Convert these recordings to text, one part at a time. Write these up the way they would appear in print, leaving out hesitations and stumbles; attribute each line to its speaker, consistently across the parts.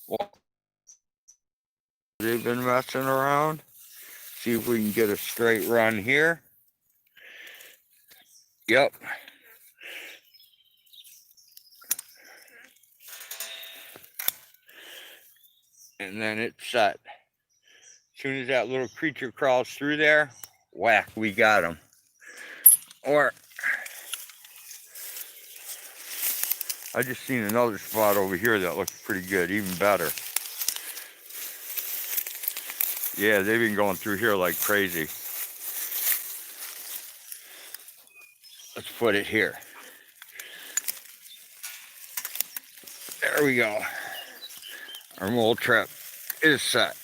Speaker 1: Well, they've been messing around. See if we can get a straight run here. Yep. And then it's set. As soon as that little creature crawls through there, whack, we got him. Or I just seen another spot over here that looks pretty good, even better. Yeah, they've been going through here like crazy. Let's put it here. There we go. Our mole trap is set.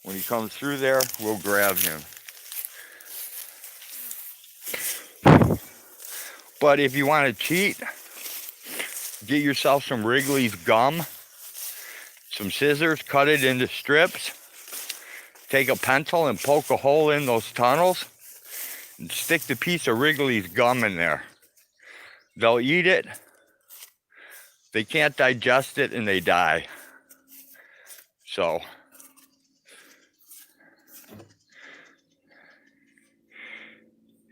Speaker 1: When he comes through there, we'll grab him. But if you want to cheat, get yourself some Wrigley's gum, some scissors, cut it into strips, take a pencil and poke a hole in those tunnels, and stick the piece of Wrigley's gum in there. They'll eat it, they can't digest it, and they die. So,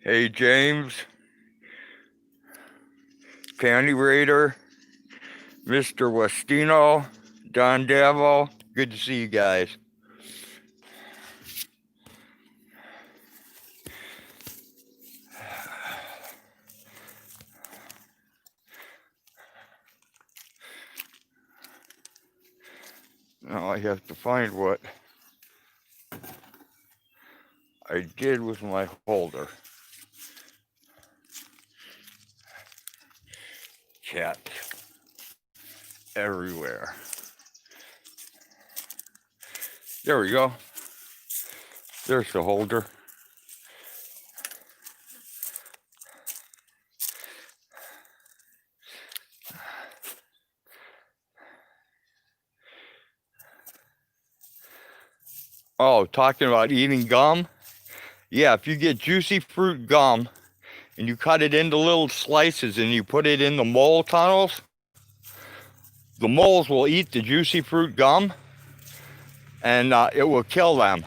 Speaker 1: hey James, Panty Raider, Mr. Westino, Don Davo, good to see you guys. Now I have to find what I did with my holder. Cats everywhere. There we go. There's the holder. Oh, talking about eating gum? Yeah, if you get juicy fruit gum and you cut it into little slices and you put it in the mole tunnels, the moles will eat the juicy fruit gum and it will kill them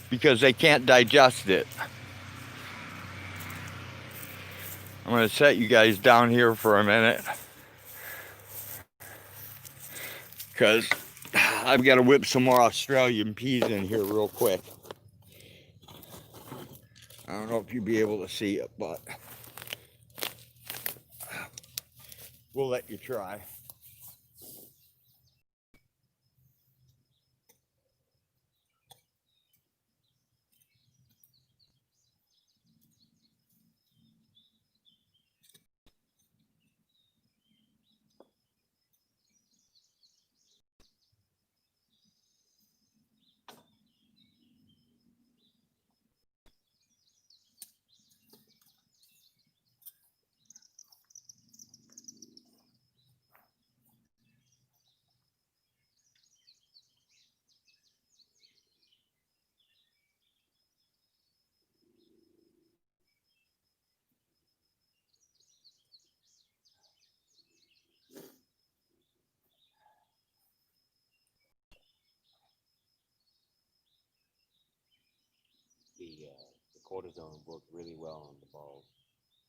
Speaker 1: because they can't digest it. I'm going to set you guys down here for a minute because I've got to whip some more Australian peas in here real quick. I don't know if you'll be able to see it, but we'll let you try.
Speaker 2: The cortisone worked really well on the balls.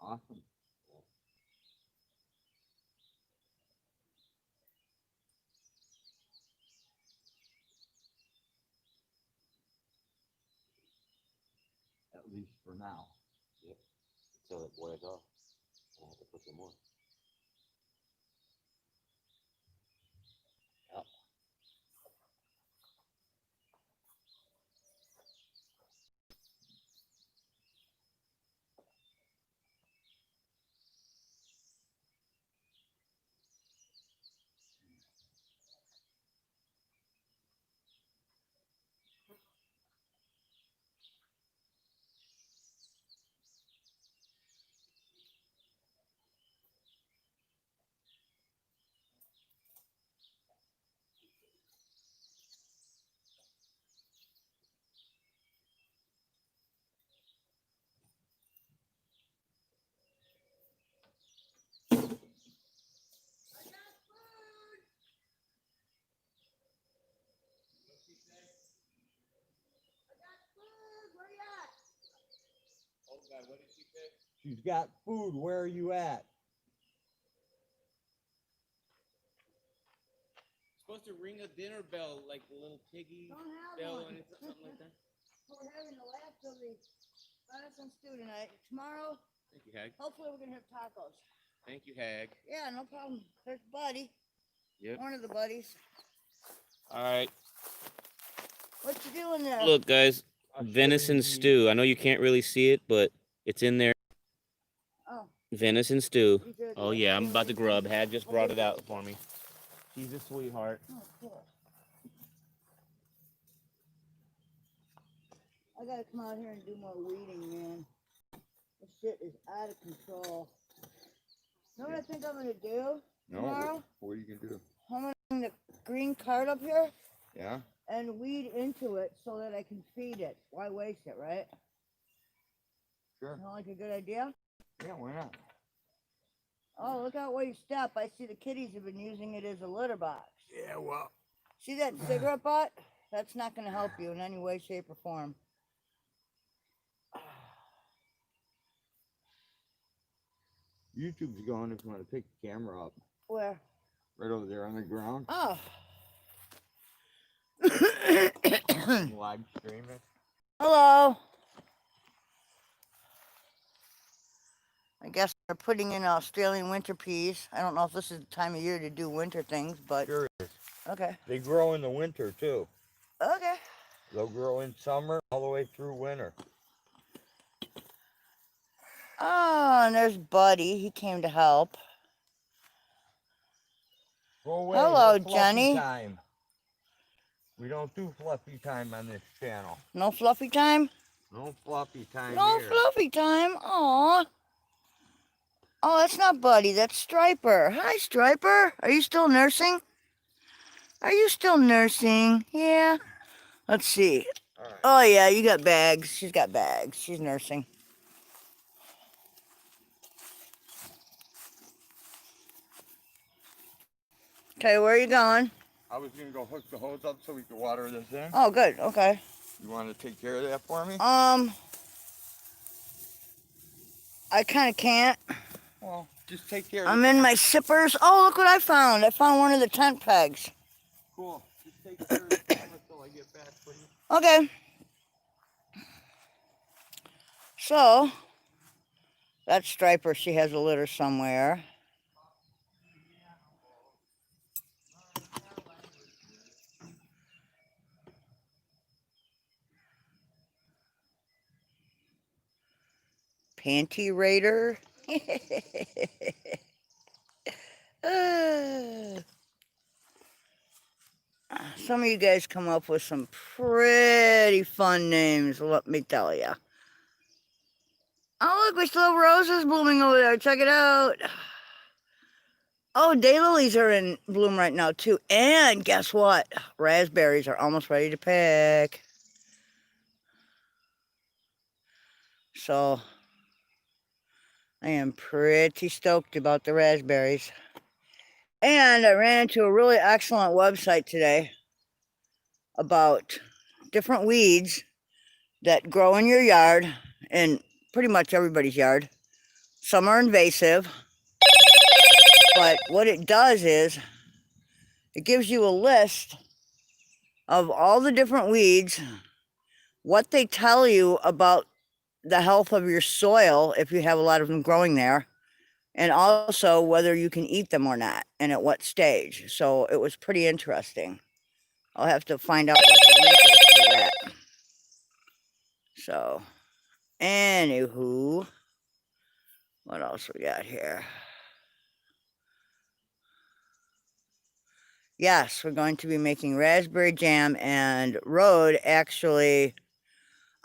Speaker 1: Awesome. At least for now.
Speaker 2: Yep. Until it wears off, I have to put some more.
Speaker 1: Yep.
Speaker 2: what did she pick?
Speaker 1: She's got food. Where are you at?
Speaker 2: Supposed to ring a dinner bell like the little piggy bell and something like that.
Speaker 3: We're having the leftover venison stew tonight. Tomorrow,
Speaker 2: Thank you, Hag.
Speaker 3: hopefully we're gonna have tacos.
Speaker 2: Thank you, Hag.
Speaker 3: Yeah, no problem. There's Buddy.
Speaker 2: Yep.
Speaker 3: One of the buddies.
Speaker 2: All right.
Speaker 3: What you doing there?
Speaker 2: Look, guys,
Speaker 1: I'll show you
Speaker 2: venison
Speaker 1: the-
Speaker 2: stew. I know you can't really see it, but it's in there.
Speaker 3: Oh,
Speaker 2: Venison stew.
Speaker 3: you did.
Speaker 2: Oh yeah, I'm about to grub. Hag just brought it out for me. She's a sweetheart.
Speaker 3: Oh, cool. I gotta come out here and do more weeding, man. This shit is out of control. You know what I think I'm gonna do tomorrow?
Speaker 1: No. What are you gonna do?
Speaker 3: I'm gonna bring the green cart up here
Speaker 1: Yeah.
Speaker 3: and weed into it so that I can feed it. Why waste it, right?
Speaker 1: Sure.
Speaker 3: Sound like a good idea?
Speaker 1: Yeah. Why not?
Speaker 3: Oh, look out where you step. I see the kitties have been using it as a litter box.
Speaker 1: Yeah. Well.
Speaker 3: See that cigarette butt? That's not going to help you in any way, shape, or form.
Speaker 1: YouTube's going if you want to pick the camera up.
Speaker 3: Where?
Speaker 1: Right over there on the ground.
Speaker 3: Oh.
Speaker 1: Live streaming.
Speaker 3: Hello. I guess they're putting in Australian winter peas. I don't know if this is the time of year to do winter things, but
Speaker 1: Sure is.
Speaker 3: okay.
Speaker 1: They grow in the winter too.
Speaker 3: Okay.
Speaker 1: They'll grow in summer all the way through winter.
Speaker 3: Oh, and there's Buddy. He came to help.
Speaker 1: Go away.
Speaker 3: Hello,
Speaker 1: no fluffy
Speaker 3: Jenny.
Speaker 1: Time. We don't do fluffy time on this channel.
Speaker 3: No fluffy time?
Speaker 1: No fluffy time
Speaker 3: No
Speaker 1: here.
Speaker 3: fluffy time. Aw. Oh, that's not Buddy. That's Striper. Hi, Striper. Are you still nursing? Are you still nursing? Yeah. Let's see.
Speaker 1: All right.
Speaker 3: Oh, yeah, you got bags. She's got bags. She's nursing. Okay, where are you going?
Speaker 1: I was gonna go hook the hose up so we could water this in.
Speaker 3: Oh, good. Okay.
Speaker 1: You want to take care of that for me?
Speaker 3: I kind of can't.
Speaker 1: Well, just take care of
Speaker 3: I'm
Speaker 1: it.
Speaker 3: in my zippers. Oh, look what I found. I found one of the tent pegs.
Speaker 1: Cool. Just take care of the camera until I get back, please.
Speaker 3: Okay. So, that's Striper. She has a litter somewhere. Panty Raider. Some of you guys come up with some pretty fun names, let me tell you. Oh, look, we still have roses blooming over there. Check it out. Oh, daylilies are in bloom right now, too. And guess what? Raspberries are almost ready to pick. So, I am pretty stoked about the raspberries. And I ran into a really excellent website today about different weeds that grow in your yard, in pretty much everybody's yard. Some are invasive, but what it does is it gives you a list of all the different weeds, what they tell you about the health of your soil if you have a lot of them growing there, and also whether you can eat them or not and at what stage. So it was pretty interesting. I'll have to find out what the link is for that. So, anywho, what else we got here? Yes, we're going to be making raspberry jam, and Road actually,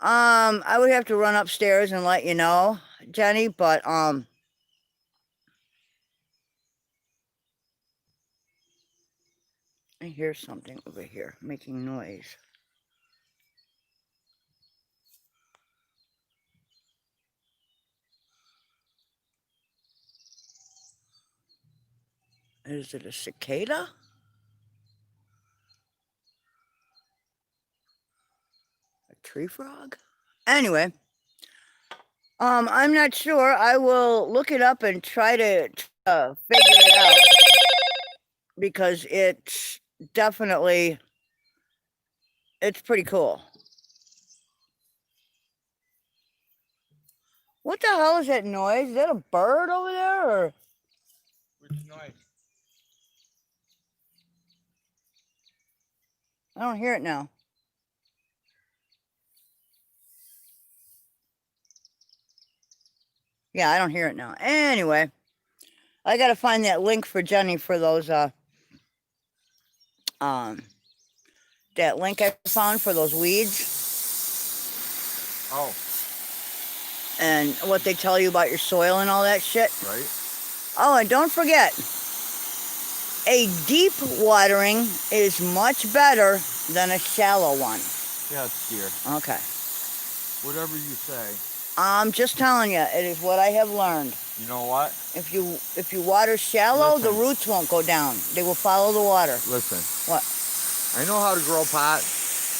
Speaker 3: I would have to run upstairs and let you know, Jenny, but I hear something over here making noise. Is it a cicada? A tree frog? Anyway, I'm not sure. I will look it up and try to figure it out because it's definitely, it's pretty cool. What the hell is that noise? Is that a bird over there or?
Speaker 1: Which noise?
Speaker 3: I don't hear it now. Yeah, I don't hear it now. Anyway, I gotta find that link for Jenny for those that link I found for those weeds
Speaker 1: Oh,
Speaker 3: and what they tell you about your soil and all that shit.
Speaker 1: right.
Speaker 3: Oh, and don't forget, a deep watering is much better than a shallow one.
Speaker 1: Yes, dear.
Speaker 3: Okay.
Speaker 1: Whatever you say.
Speaker 3: I'm just telling you, it is what I have learned.
Speaker 1: You know what?
Speaker 3: If you water shallow,
Speaker 1: Listen.
Speaker 3: the roots won't go down. They will follow the water.
Speaker 1: Listen.
Speaker 3: What?
Speaker 1: I know how to grow pot.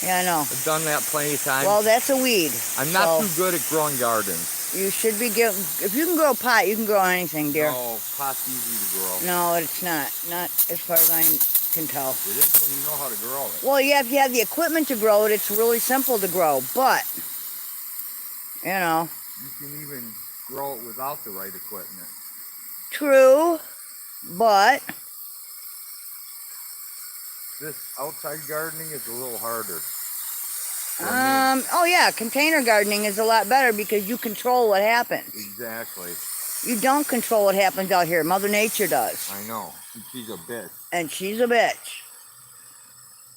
Speaker 3: Yeah, I know.
Speaker 1: I've done that plenty of times.
Speaker 3: Well, that's a weed.
Speaker 1: I'm not
Speaker 3: so
Speaker 1: too good at growing gardens.
Speaker 3: You should be if you can grow pot, you can grow anything, dear.
Speaker 1: No, pot's easy to grow.
Speaker 3: No, it's not. Not as far as I can tell.
Speaker 1: It is when you know how to grow it.
Speaker 3: Well, yeah, if you have the equipment to grow it, it's really simple to grow. But, you know.
Speaker 1: You can even grow it without the right equipment.
Speaker 3: True, but.
Speaker 1: This outside gardening is a little harder.
Speaker 3: Oh yeah, container gardening is a lot better because you control what happens.
Speaker 1: Exactly.
Speaker 3: You don't control what happens out here. Mother Nature does.
Speaker 1: I know. She's a bitch.
Speaker 3: And she's a bitch.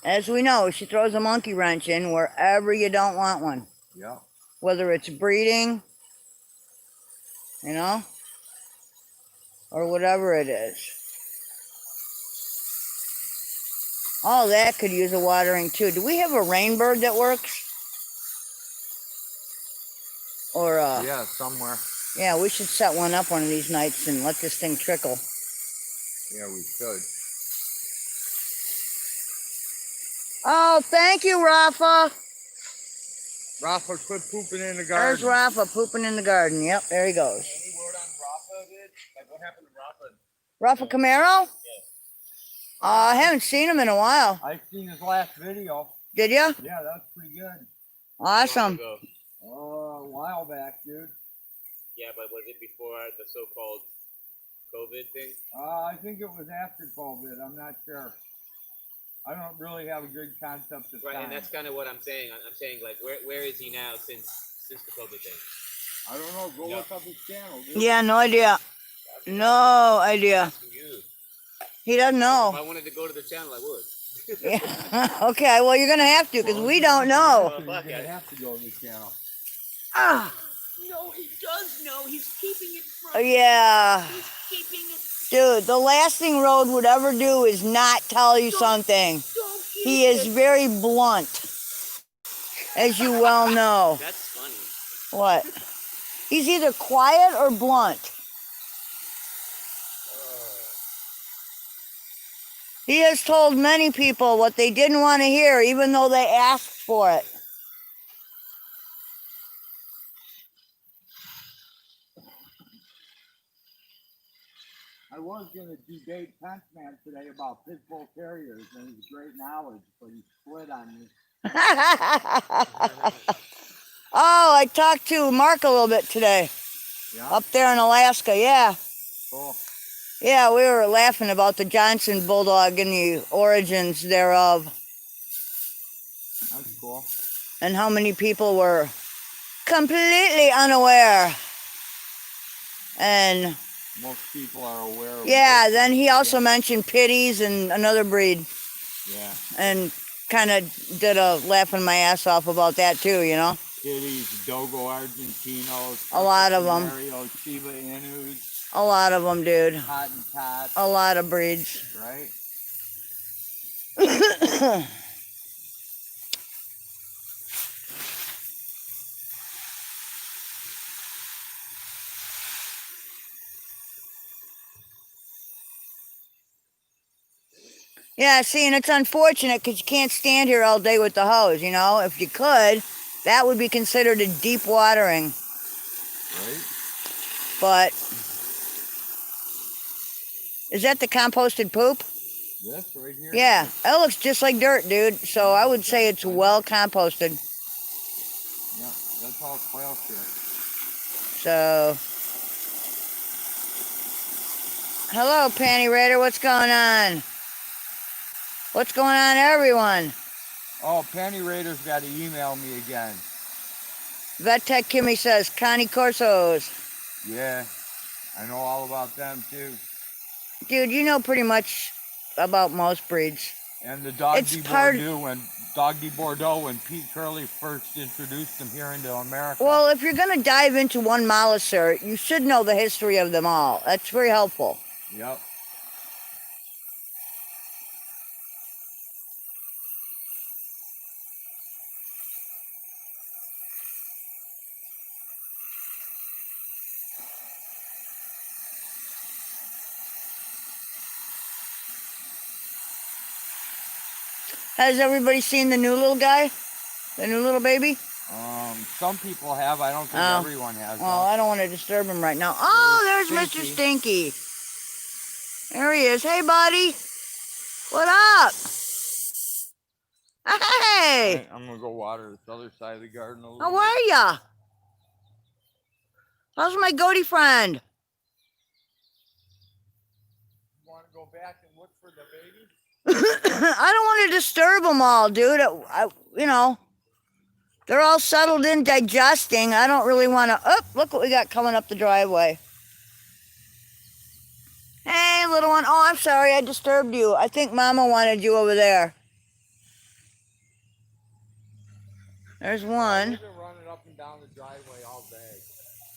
Speaker 3: As we know, she throws a monkey wrench in wherever you don't want one.
Speaker 1: Yeah.
Speaker 3: Whether it's breeding, you know, or whatever it is. All that could use a watering too. Do we have a rainbird that works? Or
Speaker 1: yeah, somewhere.
Speaker 3: Yeah, we should set one up one of these nights and let this thing trickle.
Speaker 1: Yeah, we should.
Speaker 3: Oh, thank you, Rafa.
Speaker 1: Rafa, quit pooping in the garden.
Speaker 3: There's Rafa pooping in the garden. Yep, there he goes.
Speaker 2: Any word on Rafa, dude? Like, what happened to
Speaker 3: Rafa
Speaker 2: Rafa?
Speaker 3: Camaro?
Speaker 2: Yeah.
Speaker 3: I haven't seen him in a while.
Speaker 1: I've seen his last video.
Speaker 3: Did ya?
Speaker 1: Yeah, that's pretty good.
Speaker 3: Awesome.
Speaker 1: Oh, a while back, dude.
Speaker 2: Yeah, but was it before the so-called COVID thing?
Speaker 1: I think it was after COVID. I'm not sure. I don't really have a good concept of
Speaker 2: Right,
Speaker 1: time.
Speaker 2: and that's kind of what I'm saying. I'm saying, like, where is he now since the COVID thing?
Speaker 1: I don't know. Go look up his channel, dude.
Speaker 3: Yeah, no idea. No idea.
Speaker 2: Asking you.
Speaker 3: He doesn't know.
Speaker 2: If I wanted to go to the channel, I would.
Speaker 3: Yeah. Okay, well, you're going to have to because we don't know.
Speaker 1: You're going to have to go to the channel.
Speaker 3: Ah.
Speaker 2: No, he does know. He's keeping it from.
Speaker 3: Yeah.
Speaker 2: He's keeping it.
Speaker 3: Dude, the last thing Road would ever do is not tell you something. He is very blunt, as you well know.
Speaker 2: That's funny.
Speaker 3: What? He's either quiet or blunt. He has told many people what they didn't want to hear, even though they asked for it.
Speaker 1: I was going to debate Penchman today about pit bull terriers and his great knowledge, but he split on me.
Speaker 3: Oh, I talked to Mark a little bit today.
Speaker 1: Yeah?
Speaker 3: Up there in Alaska, yeah.
Speaker 1: Cool.
Speaker 3: Yeah, we were laughing about the Johnson Bulldog and the origins thereof.
Speaker 1: That's cool.
Speaker 3: And how many people were completely unaware. And
Speaker 1: most people are aware of.
Speaker 3: Yeah, then he also mentioned pitties and another breed.
Speaker 1: Yeah.
Speaker 3: And kind of did a laughing my ass off about that too, you know.
Speaker 1: Pitties, Dogo Argentinos.
Speaker 3: A lot of them.
Speaker 1: Shiba Inus.
Speaker 3: A lot of them, dude.
Speaker 1: Hottentots.
Speaker 3: A lot of breeds.
Speaker 1: Right?
Speaker 3: Yeah, see, and it's unfortunate because you can't stand here all day with the hose, you know. If you could, that would be considered a deep watering.
Speaker 1: Right?
Speaker 3: But is that the composted poop?
Speaker 1: This right here?
Speaker 3: Yeah, that looks just like dirt, dude. So I would say it's well composted.
Speaker 1: Yeah, that's all quail shit.
Speaker 3: So, hello, Panty Raider. What's going on? What's going on, everyone?
Speaker 1: Oh, Penny Raider's got to email me again.
Speaker 3: Vet Tech Kimmy says Connie Corsos.
Speaker 1: Yeah, I know all about them too.
Speaker 3: Dude, you know pretty much about most breeds.
Speaker 1: And the Dog
Speaker 3: It's
Speaker 1: de
Speaker 3: part-
Speaker 1: Bordeaux when Pete Curley first introduced them here into America.
Speaker 3: Well, if you're going to dive into one molliser, you should know the history of them all. That's very helpful.
Speaker 1: Yep.
Speaker 3: Has everybody seen the new little guy? The new little baby?
Speaker 1: Some people have. I don't think
Speaker 3: Oh.
Speaker 1: everyone has.
Speaker 3: Well, I don't want to disturb him right now. Oh, there's Mr. Stinky. There he is. Hey, buddy. What up? Hey.
Speaker 1: Right, I'm gonna go water this other side of the garden a little.
Speaker 3: How are ya? How's my goatee friend?
Speaker 1: You want to go back and look for the baby?
Speaker 3: I don't want to disturb them all, dude. You know, they're all settled in digesting. I don't really want to. Oh, look what we got coming up the driveway. Hey, little one. Oh, I'm sorry I disturbed you. I think Mama wanted you over there. There's one.
Speaker 1: We've been running up and down the driveway all day.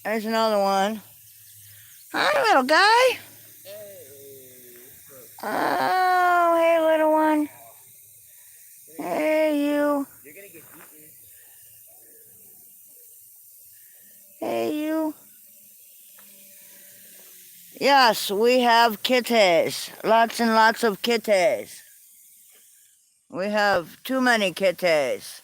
Speaker 3: There's another one. Hi, little guy. Oh, hey, little one. Hey, you.
Speaker 2: You're gonna get eaten.
Speaker 3: Hey, you. Yes, we have kitties. Lots and lots of kitties. We have too many kitties.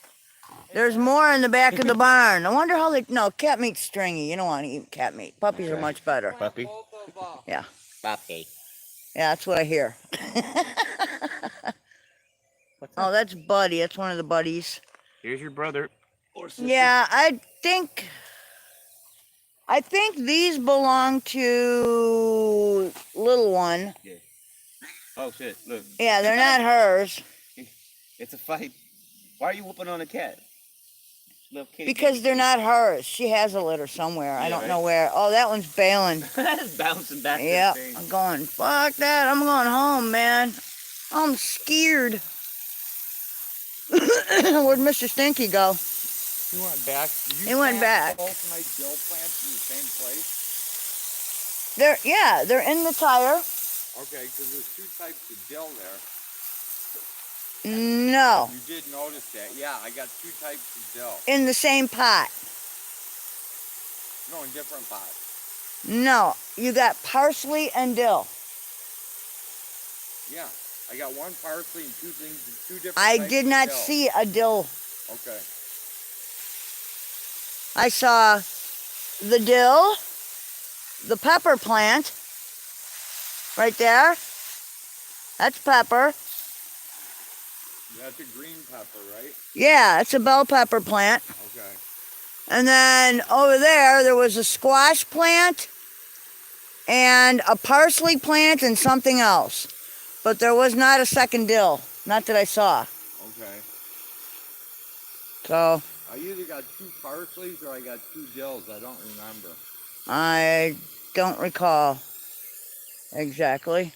Speaker 3: There's more in the back of the barn. I wonder how they... No, cat meat's stringy. You don't want to eat cat meat. Puppies are much better.
Speaker 2: Puppy.
Speaker 3: Yeah.
Speaker 2: Puppy.
Speaker 3: Yeah, that's what I hear. Oh, that's Buddy. That's one of the buddies.
Speaker 2: Here's your brother. Or sister.
Speaker 3: Yeah, I think these belong to little one.
Speaker 2: Yeah. Oh shit! Look.
Speaker 3: Yeah, they're not hers.
Speaker 2: It's a fight. Why are you whooping on a cat? Little kitty.
Speaker 3: Because they're not hers. She has a litter somewhere. I
Speaker 2: Yeah,
Speaker 3: don't
Speaker 2: right.
Speaker 3: know where. Oh, that one's bailing.
Speaker 2: It's bouncing back.
Speaker 3: Yep.
Speaker 2: To the thing.
Speaker 3: I'm going, fuck that. I'm going home, man. I'm scared. Where'd Mr. Stinky go?
Speaker 1: He went back. Did you
Speaker 3: He went
Speaker 1: plant
Speaker 3: back.
Speaker 1: Both my dill plants in the same place?
Speaker 3: They're in the tire.
Speaker 1: Okay, because there's two types of dill there.
Speaker 3: No,
Speaker 1: You did notice that. Yeah, I got two types of dill.
Speaker 3: in the same pot.
Speaker 1: No, in different pots.
Speaker 3: No, you got parsley and dill.
Speaker 1: Yeah, I got one parsley and two things, two different
Speaker 3: I
Speaker 1: types
Speaker 3: did
Speaker 1: of
Speaker 3: not
Speaker 1: dill.
Speaker 3: see a dill.
Speaker 1: Okay.
Speaker 3: I saw the dill, the pepper plant, right there. That's pepper.
Speaker 1: That's a green pepper, right?
Speaker 3: Yeah, it's a bell pepper plant.
Speaker 1: Okay.
Speaker 3: And then over there was a squash plant and a parsley plant and something else. But there was not a second dill. Not that I saw.
Speaker 1: Okay.
Speaker 3: So
Speaker 1: I either got two parsleys or I got two dills. I don't remember.
Speaker 3: I don't recall exactly.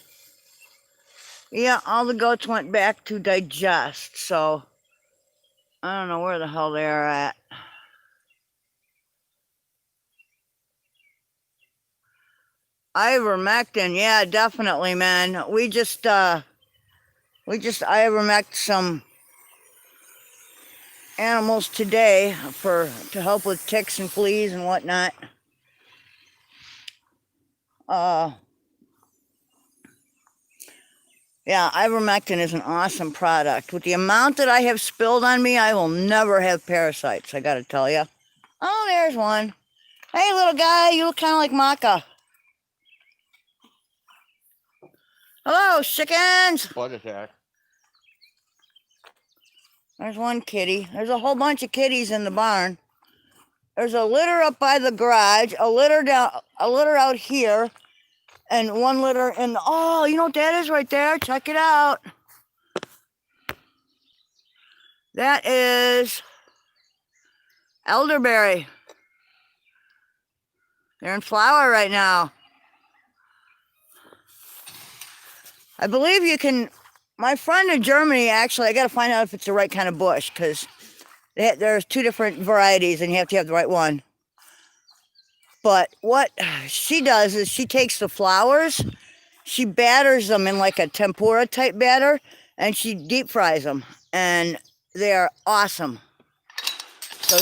Speaker 3: Yeah, all the goats went back to digest. So I don't know where the hell they are at. Ivermectin, yeah, definitely, man. We just ivermected some animals today to help with ticks and fleas and whatnot. Yeah, ivermectin is an awesome product. With the amount that I have spilled on me, I will never have parasites, I gotta tell you. Oh, there's one. Hey, little guy, you look kind of like Maka. Hello, chickens.
Speaker 1: Butt attack.
Speaker 3: There's one kitty. There's a whole bunch of kitties in the barn. There's a litter up by the garage, a litter out here, and one litter in the, oh, you know what that is right there? Check it out. That is elderberry. They're in flower right now. I believe you can, my friend in Germany, actually, I got to find out if it's the right kind of bush, because there's 2 different varieties and you have to have the right one. But what she does is she takes the flowers, she batters them in like a tempura type batter, and she deep fries them. And they are awesome. So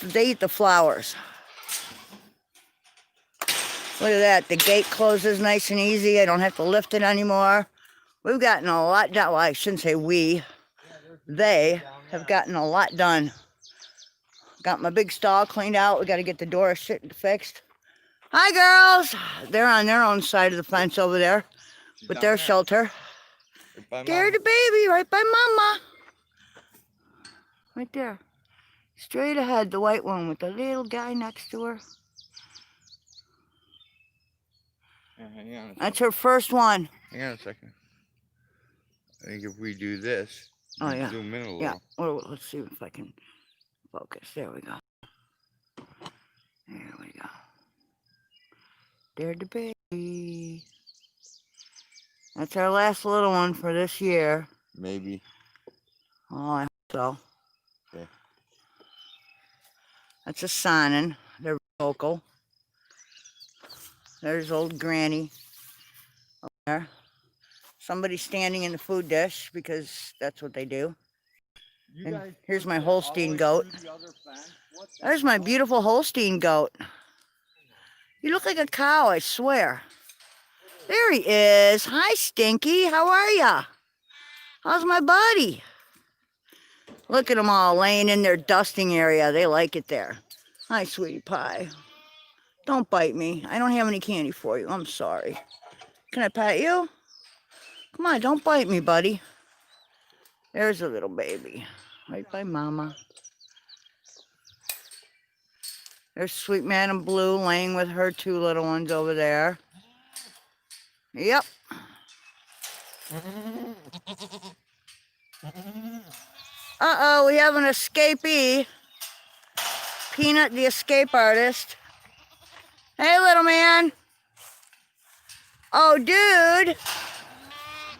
Speaker 3: they eat the flowers. Look at that, the gate closes nice and easy. I don't have to lift it anymore. We've gotten a lot done. Well, I shouldn't say we. They have gotten a lot done. Got my big stall cleaned out. We got to get the door fixed. Hi, girls. They're on their own side of the fence over there with their shelter. There's the baby right by Mama. Right there. Straight ahead, the white one with the little guy next to her. That's her first one.
Speaker 1: Hang on a second. I think if we do this,
Speaker 3: Oh, yeah.
Speaker 1: zoom in a little.
Speaker 3: Yeah. Well, let's see if I can focus. There we go. There we go. There's the baby. That's our last little one for this year.
Speaker 1: Maybe.
Speaker 3: Oh, I hope so.
Speaker 1: Okay.
Speaker 3: That's a signing. They're vocal. There's old Granny up there. Somebody's standing in the food dish because that's what they do. And here's my Holstein goat. There's my beautiful Holstein goat. You look like a cow, I swear. There he is. Hi, Stinky. How are ya? How's my buddy? Look at them all laying in their dusting area. They like it there. Hi, sweetie pie. Don't bite me. I don't have any candy for you. I'm sorry. Can I pet you? Come on, don't bite me, buddy. There's a little baby. Right by Mama. There's Sweet Madam Blue laying with her 2 little ones over there. Yep. Uh-oh, we have an escapee. Peanut, the escape artist. Hey, little man. Oh, dude.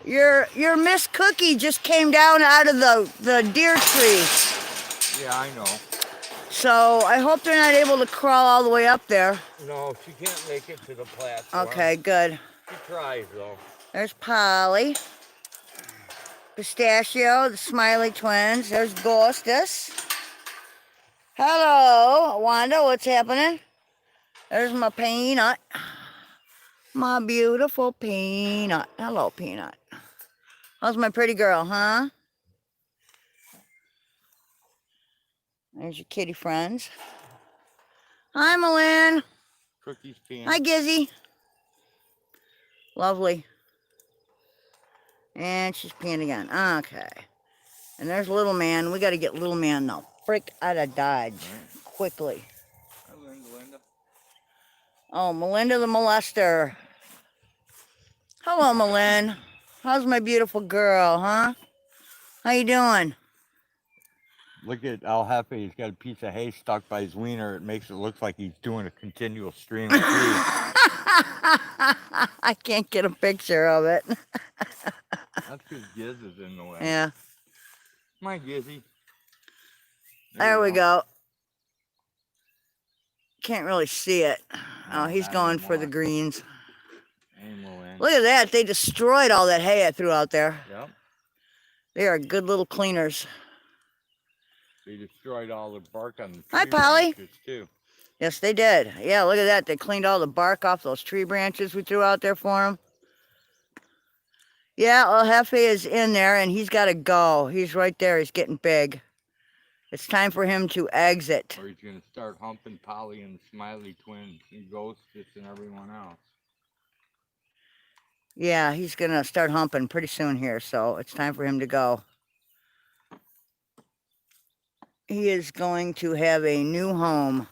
Speaker 3: Your Miss Cookie just came down out of the deer tree.
Speaker 1: Yeah, I know.
Speaker 3: So I hope they're not able to crawl all the way up there.
Speaker 1: No, she can't make it to the platform.
Speaker 3: Okay, good.
Speaker 1: She tries, though.
Speaker 3: There's Polly. Pistachio, the Smiley twins. There's Ghostus. Hello, Wanda, what's happening? There's my Peanut. My beautiful Peanut. Hello, Peanut. How's my pretty girl, huh? There's your kitty friends. Hi, Malin.
Speaker 1: Cookie's peeing.
Speaker 3: Hi, Gizzy. Lovely. And she's peeing again. Okay. And there's little man. We got to get little man the frick out of Dodge quickly.
Speaker 1: Hi, Linda.
Speaker 3: Oh, Melinda the molester. Hello, Malin. How's my beautiful girl, huh? How you doing?
Speaker 1: Look at El Jefe. He's got a piece of hay stuck by his wiener. It makes it look like he's doing a continual stream of food.
Speaker 3: I can't get a picture of it.
Speaker 1: That's because Giz is in the way.
Speaker 3: Yeah.
Speaker 1: My Gizzy.
Speaker 3: There we go. Can't really see it. Oh, he's going for the greens. Look at that. They destroyed all that hay I threw out there.
Speaker 1: Yep.
Speaker 3: They are good little cleaners.
Speaker 1: They destroyed all the bark on the tree
Speaker 3: Hi, Polly.
Speaker 1: branches, too.
Speaker 3: Yes, they did. Yeah, look at that. They cleaned all the bark off those tree branches we threw out there for them. Yeah, El Jefe is in there, and he's got to go. He's right there. He's getting big. It's time for him to exit.
Speaker 1: Or he's going to start humping Polly and the Smiley twins and Ghostus and everyone else.
Speaker 3: Yeah, he's going to start humping pretty soon here, so it's time for him to go. He is going to have a new home.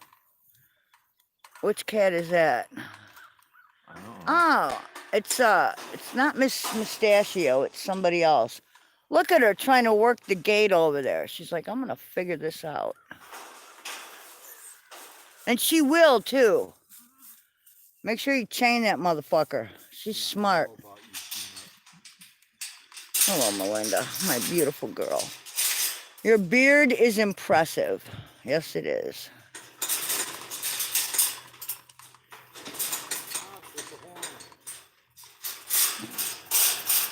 Speaker 3: Which cat is that?
Speaker 1: I don't know.
Speaker 3: Oh, it's not Miss Mustachio, it's somebody else. Look at her trying to work the gate over there. She's like, I'm going to figure this out. And she will, too. Make sure you chain that motherfucker. She's smart. Hello, Melinda, my beautiful girl. Your beard is impressive. Yes, it is.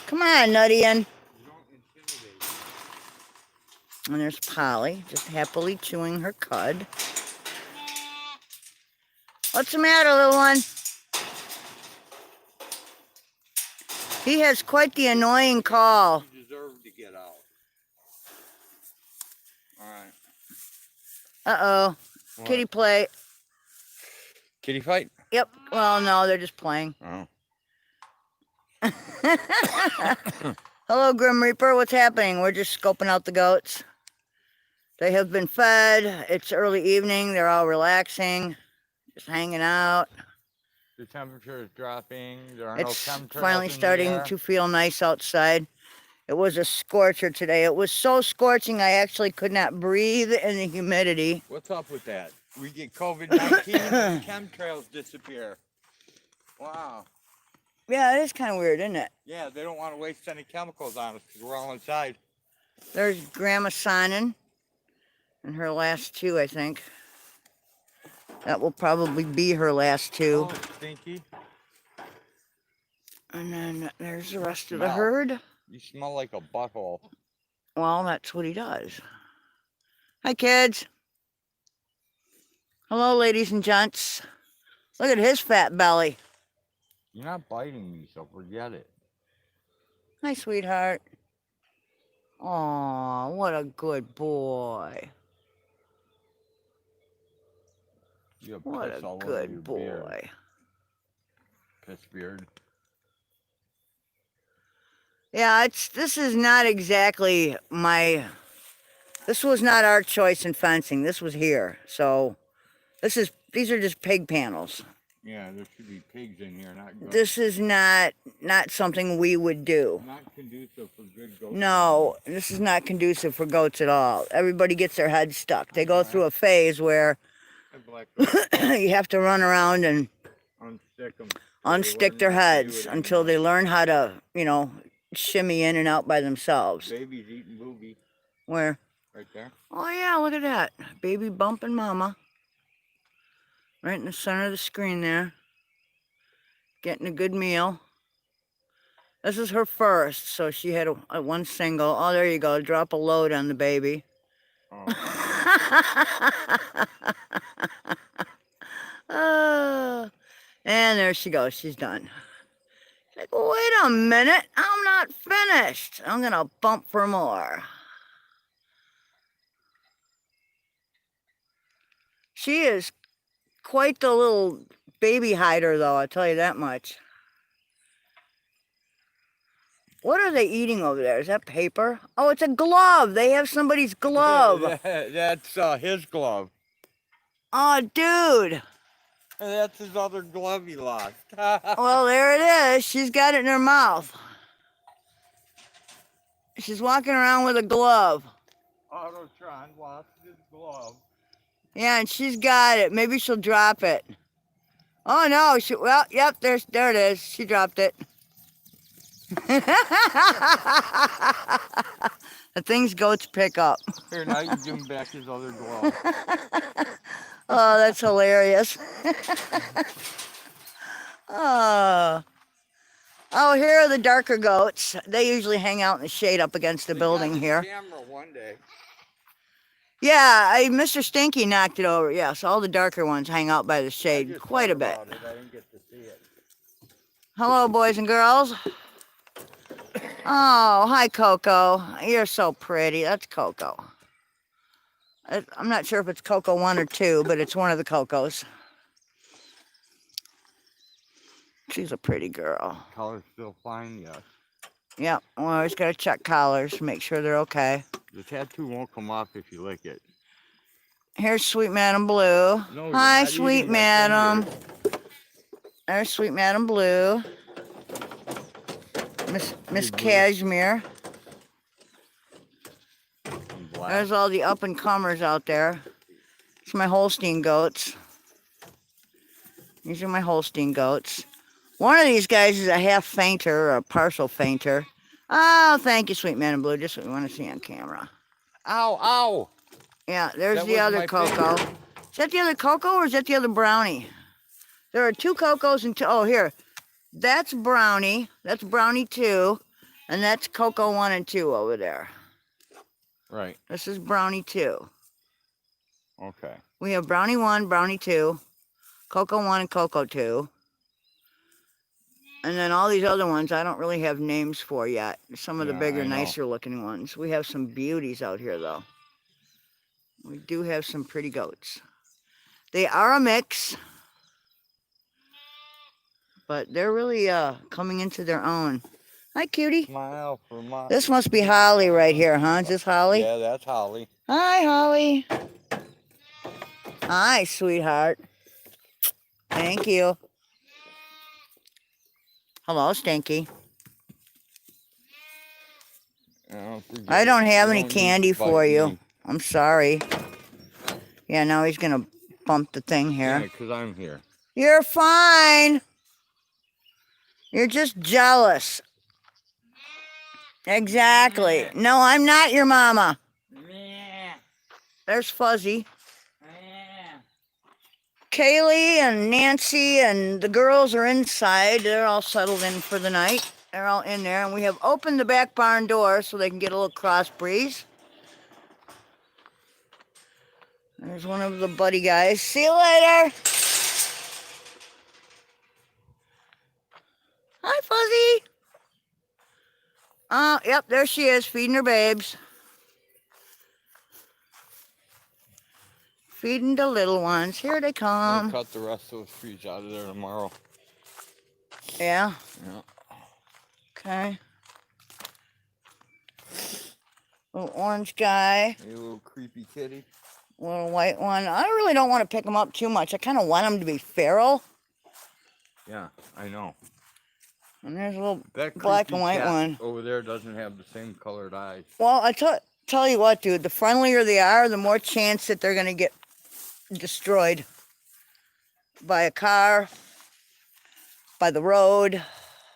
Speaker 3: Come on, Nutty-in. And there's Polly, just happily chewing her cud. What's the matter, little one? He has quite the annoying call.
Speaker 1: You deserve to get out. Alright.
Speaker 3: Uh-oh. Kitty play.
Speaker 1: Kitty fight?
Speaker 3: Yep. Well, no, they're just playing.
Speaker 1: Oh.
Speaker 3: Hello, Grim Reaper. What's happening? We're just scoping out the goats. They have been fed. It's early evening. They're all relaxing, just hanging out.
Speaker 1: The temperature is dropping. There are no
Speaker 3: It's
Speaker 1: chemtrails
Speaker 3: finally
Speaker 1: in the
Speaker 3: starting
Speaker 1: air.
Speaker 3: to feel nice outside. It was a scorcher today. It was so scorching I actually could not breathe in the humidity.
Speaker 1: What's up with that? We get COVID-19 and chemtrails disappear. Wow.
Speaker 3: Yeah, it is kind of weird, isn't it?
Speaker 1: Yeah, they don't want to waste any chemicals on us because we're all inside.
Speaker 3: There's Grandma Sonnen and her last two, I think. That will probably be her last two.
Speaker 1: Oh, stinky.
Speaker 3: And then there's the rest of the
Speaker 1: Smell.
Speaker 3: herd.
Speaker 1: You smell like a butthole.
Speaker 3: Well, that's what he does. Hi, kids. Hello, ladies and gents. Look at his fat belly.
Speaker 1: You're not biting me, so forget it.
Speaker 3: Hi, sweetheart. Aw, what a good boy.
Speaker 1: You have
Speaker 3: What
Speaker 1: piss
Speaker 3: a
Speaker 1: all over
Speaker 3: good
Speaker 1: your beard.
Speaker 3: boy.
Speaker 1: Piss beard.
Speaker 3: Yeah, this is not exactly this was not our choice in fencing. This was here. So these are just pig panels.
Speaker 1: Yeah, there should be pigs in here, not goats.
Speaker 3: This is not something we would do.
Speaker 1: Not conducive for good goats.
Speaker 3: No, this is not conducive for goats at all. Everybody gets their head stuck. They go through a phase where you have to run around and
Speaker 1: unstick them.
Speaker 3: Unstick their heads until they learn how to, shimmy in and out by themselves.
Speaker 1: Baby's eating booby.
Speaker 3: Where?
Speaker 1: Right there.
Speaker 3: Oh yeah, look at that. Baby bumping mama. Right in the center of the screen there. Getting a good meal. This is her first, so she had a one single. Oh, there you go. Drop a load on the baby.
Speaker 1: Oh.
Speaker 3: And there she goes. She's done. She's like, wait a minute. I'm not finished. I'm going to bump for more. She is quite the little baby hider, though, I'll tell you that much. What are they eating over there? Is that paper? Oh, it's a glove. They have somebody's glove.
Speaker 1: That's his glove.
Speaker 3: Oh, dude.
Speaker 1: That's his other glove he lost.
Speaker 3: Well, there it is. She's got it in her mouth. She's walking around with a glove.
Speaker 1: Autotron lost his glove.
Speaker 3: Yeah, and she's got it. Maybe she'll drop it. Oh, no. Well, yep, there it is. She dropped it. The things goats pick up.
Speaker 1: Here, now you give him back his other glove.
Speaker 3: Oh, that's hilarious. Oh, here are the darker goats. They usually hang out in the shade up against the building here.
Speaker 1: Camera one day.
Speaker 3: Yeah, Mr. Stinky knocked it over. Yes, all the darker ones hang out by the shade quite a bit.
Speaker 1: I didn't get to see it.
Speaker 3: Hello, boys and girls. Oh, hi, Coco. You're so pretty. That's Coco. I'm not sure if it's Cocoa 1 or 2, but it's one of the Cocos. She's a pretty girl.
Speaker 1: Color's still fine, yes.
Speaker 3: Yep, we always got to check collars, make sure they're okay.
Speaker 1: The tattoo won't come off if you lick it.
Speaker 3: Here's Sweet Madam Blue.
Speaker 1: No, you're
Speaker 3: Hi,
Speaker 1: not
Speaker 3: Sweet
Speaker 1: eating my
Speaker 3: Madam.
Speaker 1: finger.
Speaker 3: There's Sweet Madam Blue. Miss Cashmere.
Speaker 1: Black.
Speaker 3: There's all the up-and-comers out there. It's my Holstein goats. These are my Holstein goats. One of these guys is a half fainter or a partial fainter. Oh, thank you, Sweet Madam Blue. Just what we want to see on camera.
Speaker 1: Ow, ow!
Speaker 3: Yeah, there's
Speaker 1: That
Speaker 3: the
Speaker 1: was
Speaker 3: other
Speaker 1: my
Speaker 3: Coco.
Speaker 1: finger.
Speaker 3: Is that the other Coco or is that the other Brownie? There are 2 Cocos and 2. Oh, here. That's Brownie. That's Brownie 2. And that's Coco 1 and 2 over there.
Speaker 1: Right.
Speaker 3: This is Brownie 2.
Speaker 1: Okay.
Speaker 3: We have Brownie 1, Brownie 2, Coco 1, and Coco 2. And then all these other ones I don't really have names for yet. Some of the
Speaker 1: Yeah,
Speaker 3: bigger,
Speaker 1: I know.
Speaker 3: nicer looking ones. We have some beauties out here though. We do have some pretty goats. They are a mix. But they're really coming into their own. Hi, cutie.
Speaker 1: Smile for my...
Speaker 3: This must be Holly right here, huh? Is this Holly?
Speaker 1: Yeah, that's Holly.
Speaker 3: Hi, Holly. Hi, sweetheart. Thank you. Hello, Stinky. I don't have any candy for you. I'm sorry. Yeah, now he's going to bump the thing
Speaker 1: Yeah,
Speaker 3: here.
Speaker 1: because I'm here.
Speaker 3: You're fine. You're just jealous. Exactly. No, I'm not your mama. There's Fuzzy. Kaylee and Nancy and the girls are inside. They're all settled in for the night. They're all in there. And we have opened the back barn door so they can get a little cross breeze. There's one of the buddy guys. See you later. Hi, Fuzzy. Oh, yep, there she is, feeding her babes. Feeding the little ones. Here they
Speaker 1: I'll
Speaker 3: come.
Speaker 1: cut the rest of those trees out of there tomorrow.
Speaker 3: Yeah?
Speaker 1: Yeah.
Speaker 3: Okay. Little orange guy.
Speaker 1: You little creepy kitty.
Speaker 3: Little white one. I really don't want to pick them up too much. I kind of want them to be feral.
Speaker 1: Yeah, I know.
Speaker 3: And there's a little
Speaker 1: That
Speaker 3: black and white
Speaker 1: cat
Speaker 3: one.
Speaker 1: over there doesn't have the same colored eyes.
Speaker 3: Well, I tell you what, dude. The friendlier they are, the more chance that they're going to get destroyed. By a car. By the road.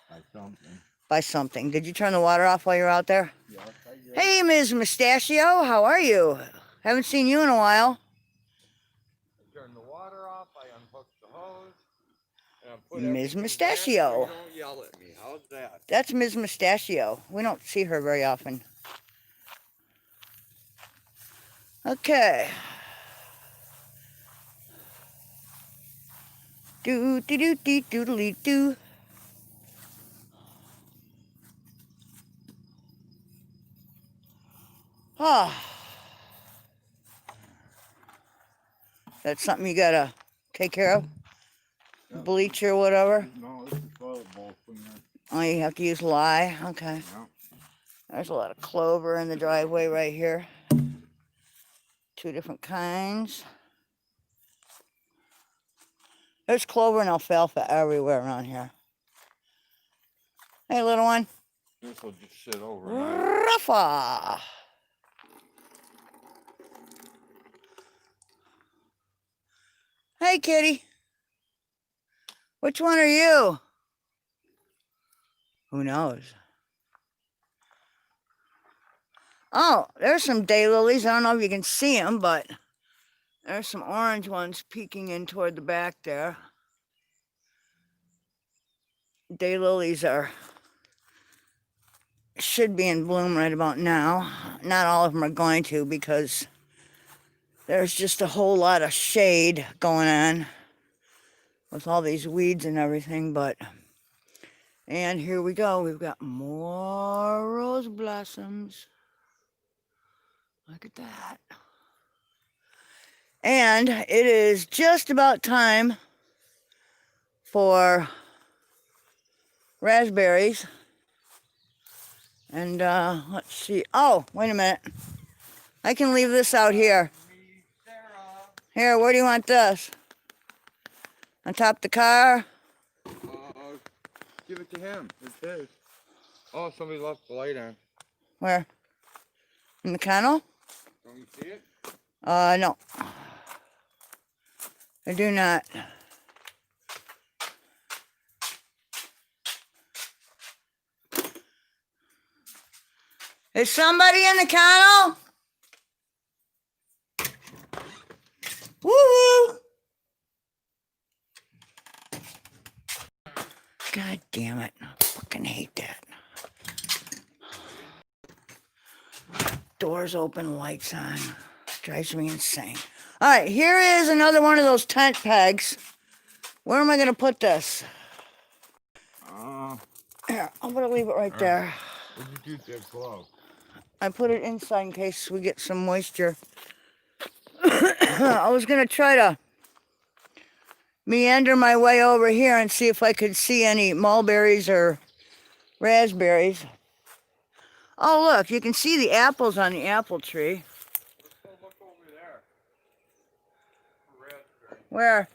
Speaker 1: By something.
Speaker 3: By something. Did you turn the water off while you were out there?
Speaker 1: Yes, I did.
Speaker 3: Hey, Ms. Mustachio. How are you? Haven't seen you in a while.
Speaker 1: I turned the water off. I unhooked the hose. And I put
Speaker 3: Ms.
Speaker 1: everything back
Speaker 3: Mustachio.
Speaker 1: so you don't yell at me. How's that?
Speaker 3: That's Ms. Mustachio. We don't see her very often. Okay. Do do do do doodly do. Ah. That's something you gotta take care of?
Speaker 1: Yeah.
Speaker 3: Bleach or whatever?
Speaker 1: No, this is toilet bowl cleaner.
Speaker 3: Oh, you have to use lye? Okay.
Speaker 1: Yeah.
Speaker 3: There's a lot of clover in the driveway right here. 2 different kinds. There's clover and alfalfa everywhere around here. Hey, little one.
Speaker 1: This will just sit overnight.
Speaker 3: Ruffa. Hey, kitty. Which one are you? Who knows? Oh, there's some daylilies. I don't know if you can see them, but there's some orange ones peeking in toward the back there. Daylilies should be in bloom right about now. Not all of them are going to because there's just a whole lot of shade going on with all these weeds and everything, but and here we go. We've got more rose blossoms. Look at that. And it is just about time for raspberries. And let's see. Oh, wait a minute. I can leave this out here. Here, where do you want this? On top of the car?
Speaker 1: Give it to him. It's his. Oh, somebody left the light on.
Speaker 3: Where? In the kennel?
Speaker 1: Don't you see it?
Speaker 3: No. I do not. Is somebody in the kennel? Woo-hoo! God damn it. I fucking hate that. Doors open, lights on. Drives me insane. All right, here is another one of those tent pegs. Where am I going to put this? Here, I'm going to leave it right there.
Speaker 1: What'd you do with that glove?
Speaker 3: I put it inside in case we get some moisture. I was going to try to meander my way over here and see if I could see any mulberries or raspberries. Oh, look, you can see the apples on the apple tree.
Speaker 1: Let's go look over there. For raspberry.
Speaker 3: Where?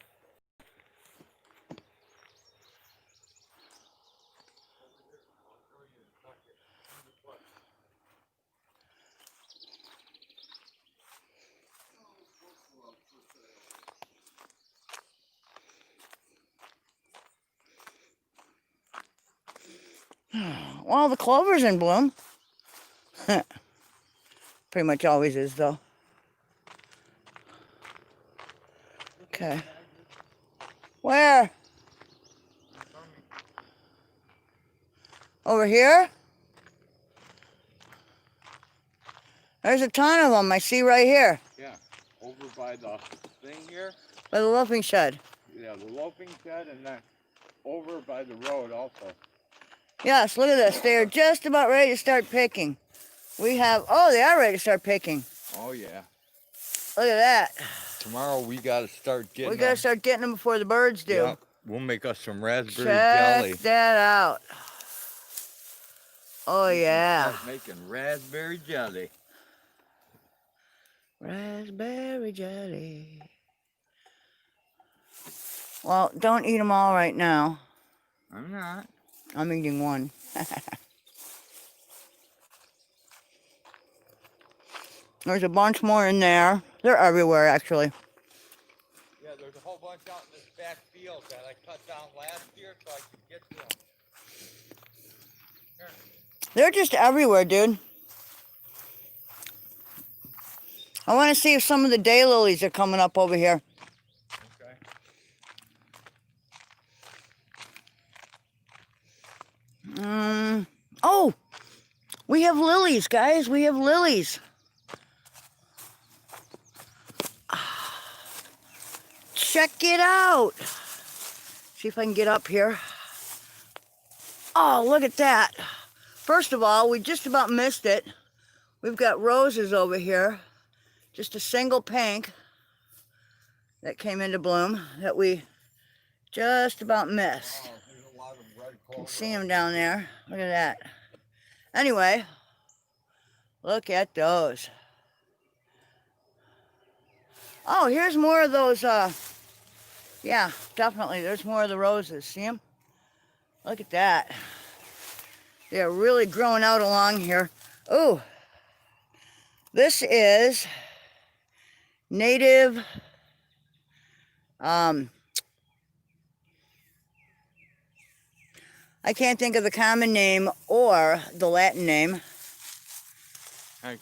Speaker 3: Well, the clover's in bloom. Pretty much always is, though. Okay. Where? Over here? There's a ton of them I see right here.
Speaker 1: Yeah, over by the thing here.
Speaker 3: By the loafing shed.
Speaker 1: Yeah, the loafing shed, and then over by the road also.
Speaker 3: Yes, look at this. They are just about ready to start picking. We have, oh, they are ready to start picking.
Speaker 1: Oh, yeah.
Speaker 3: Look at that.
Speaker 1: Tomorrow we got to start getting
Speaker 3: We got to start getting them before the birds do.
Speaker 1: Yep. We'll make us some raspberry jelly.
Speaker 3: Check that out. Oh, yeah.
Speaker 1: Start making raspberry jelly.
Speaker 3: Raspberry jelly. Well, don't eat them all right now.
Speaker 1: I'm not.
Speaker 3: I'm eating one. There's a bunch more in there. They're everywhere, actually.
Speaker 1: Yeah, there's a whole bunch out in this back field that I cut down last year so I could get to them. Here.
Speaker 3: They're just everywhere, dude. I want to see if some of the daylilies are coming up over here.
Speaker 1: Okay.
Speaker 3: Oh, we have lilies, guys. We have lilies. Check it out. See if I can get up here. Oh, look at that. First of all, we just about missed it. We've got roses over here. Just a single pink that came into bloom that we just about missed.
Speaker 1: Oh, there's a lot of red
Speaker 3: You can see them down there. Look at that. Anyway, look at those. Oh, here's more of those. Yeah, definitely. There's more of the roses. See them? Look at that. They're really growing out along here. Oh, this is native. I can't think of the common name or the Latin name.
Speaker 1: Hey.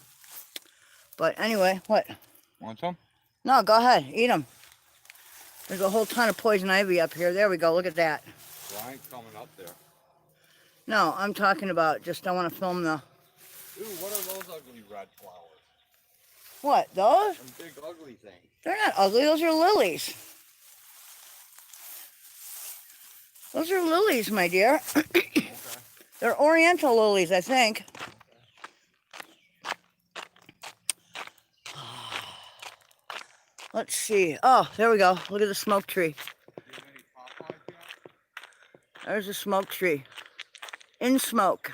Speaker 3: But anyway, what?
Speaker 1: Want some?
Speaker 3: No, go ahead. Eat them. There's a whole ton of poison ivy up here. There we go. Look at that.
Speaker 1: Well, I ain't coming up there.
Speaker 3: No, I'm talking about just I want to film the...
Speaker 1: Ooh, what are those ugly red flowers?
Speaker 3: What, those?
Speaker 1: Some big ugly things.
Speaker 3: They're not ugly. Those are lilies. Those are lilies, my dear.
Speaker 1: Okay.
Speaker 3: They're oriental lilies, I think. Let's see. Oh, there we go. Look at the smoke tree.
Speaker 1: Do you have any Popeyes yet?
Speaker 3: There's a smoke tree. In smoke.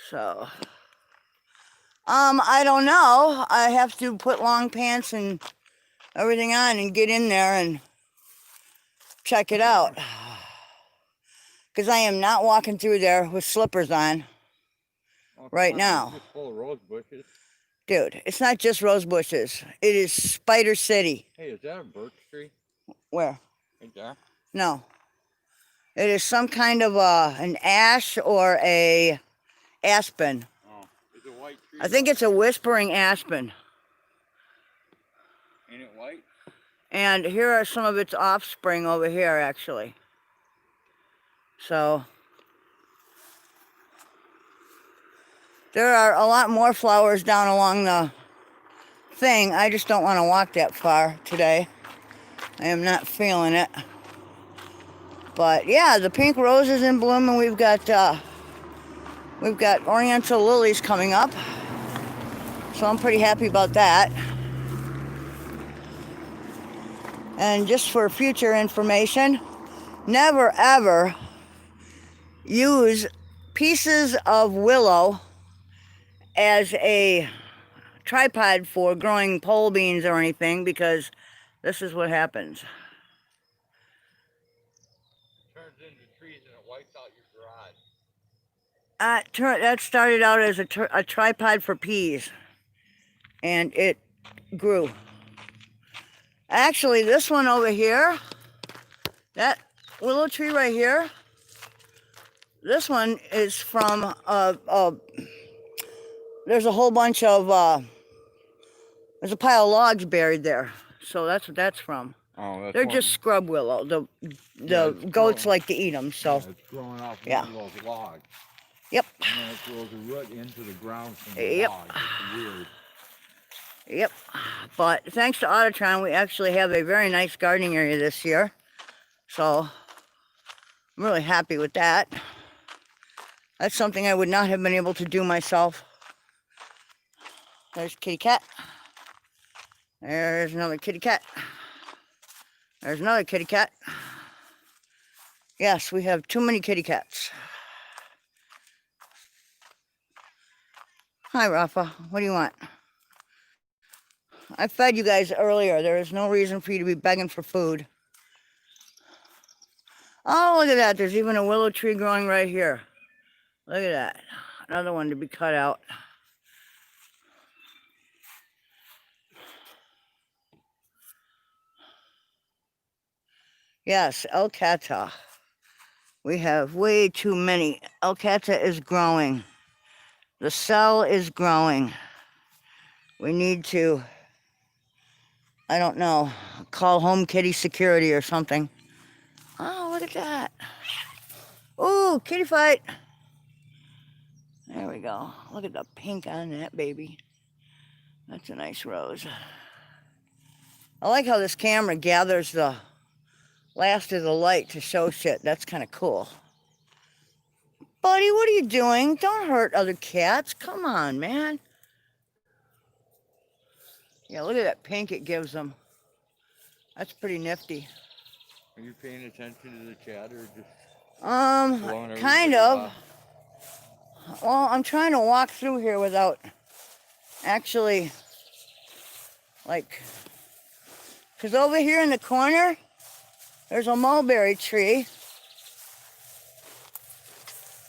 Speaker 3: So, I don't know. I have to put long pants and everything on and get in there and check it out. Because I am not walking through there with slippers on right now.
Speaker 1: It's just full of rose bushes.
Speaker 3: Dude, it's not just rose bushes. It is Spider City.
Speaker 1: Hey, is that a birch tree?
Speaker 3: Where?
Speaker 1: Right there.
Speaker 3: No. It is some kind of an ash or a aspen.
Speaker 1: Oh, is it white tree?
Speaker 3: I think it's a whispering aspen.
Speaker 1: Ain't it white?
Speaker 3: And here are some of its offspring over here, actually. So, there are a lot more flowers down along the thing. I just don't want to walk that far today. I am not feeling it. But yeah, the pink rose is in bloom, and we've got oriental lilies coming up. So I'm pretty happy about that. And just for future information, never ever use pieces of willow as a tripod for growing pole beans or anything, because this is what happens.
Speaker 1: Turns into trees and it wipes out your garage.
Speaker 3: That started out as a tripod for peas, and it grew. Actually, this one over here, that willow tree right here, this one is from, there's a whole bunch of, there's a pile of logs buried there. So that's what that's from.
Speaker 1: Oh, that's
Speaker 3: They're just scrub willow. The goats like to eat them, so.
Speaker 1: Yeah, it's growing off
Speaker 3: Yeah.
Speaker 1: one of those logs.
Speaker 3: Yep.
Speaker 1: And then it grows a root into the ground from the
Speaker 3: Yep.
Speaker 1: log. It's weird.
Speaker 3: Yep. But thanks to Autotron, we actually have a very nice gardening area this year. So I'm really happy with that. That's something I would not have been able to do myself. There's kitty cat. There's another kitty cat. There's another kitty cat. Yes, we have too many kitty cats. Hi, Rafa. What do you want? I fed you guys earlier. There is no reason for you to be begging for food. Oh, look at that. There's even a willow tree growing right here. Look at that. Another one to be cut out. Yes, Alcata. We have way too many. Alcata is growing. The cell is growing. We need to, I don't know, call home kitty security or something. Oh, look at that. Ooh, kitty fight. There we go. Look at the pink on that baby. That's a nice rose. I like how this camera gathers the last of the light to show shit. That's kind of cool. Buddy, what are you doing? Don't hurt other cats. Come on, man. Yeah, look at that pink it gives them. That's pretty nifty.
Speaker 1: Are you paying attention to the chat or just
Speaker 3: Kind of. Well, I'm trying to walk through here without actually, like, because over here in the corner, there's a mulberry tree.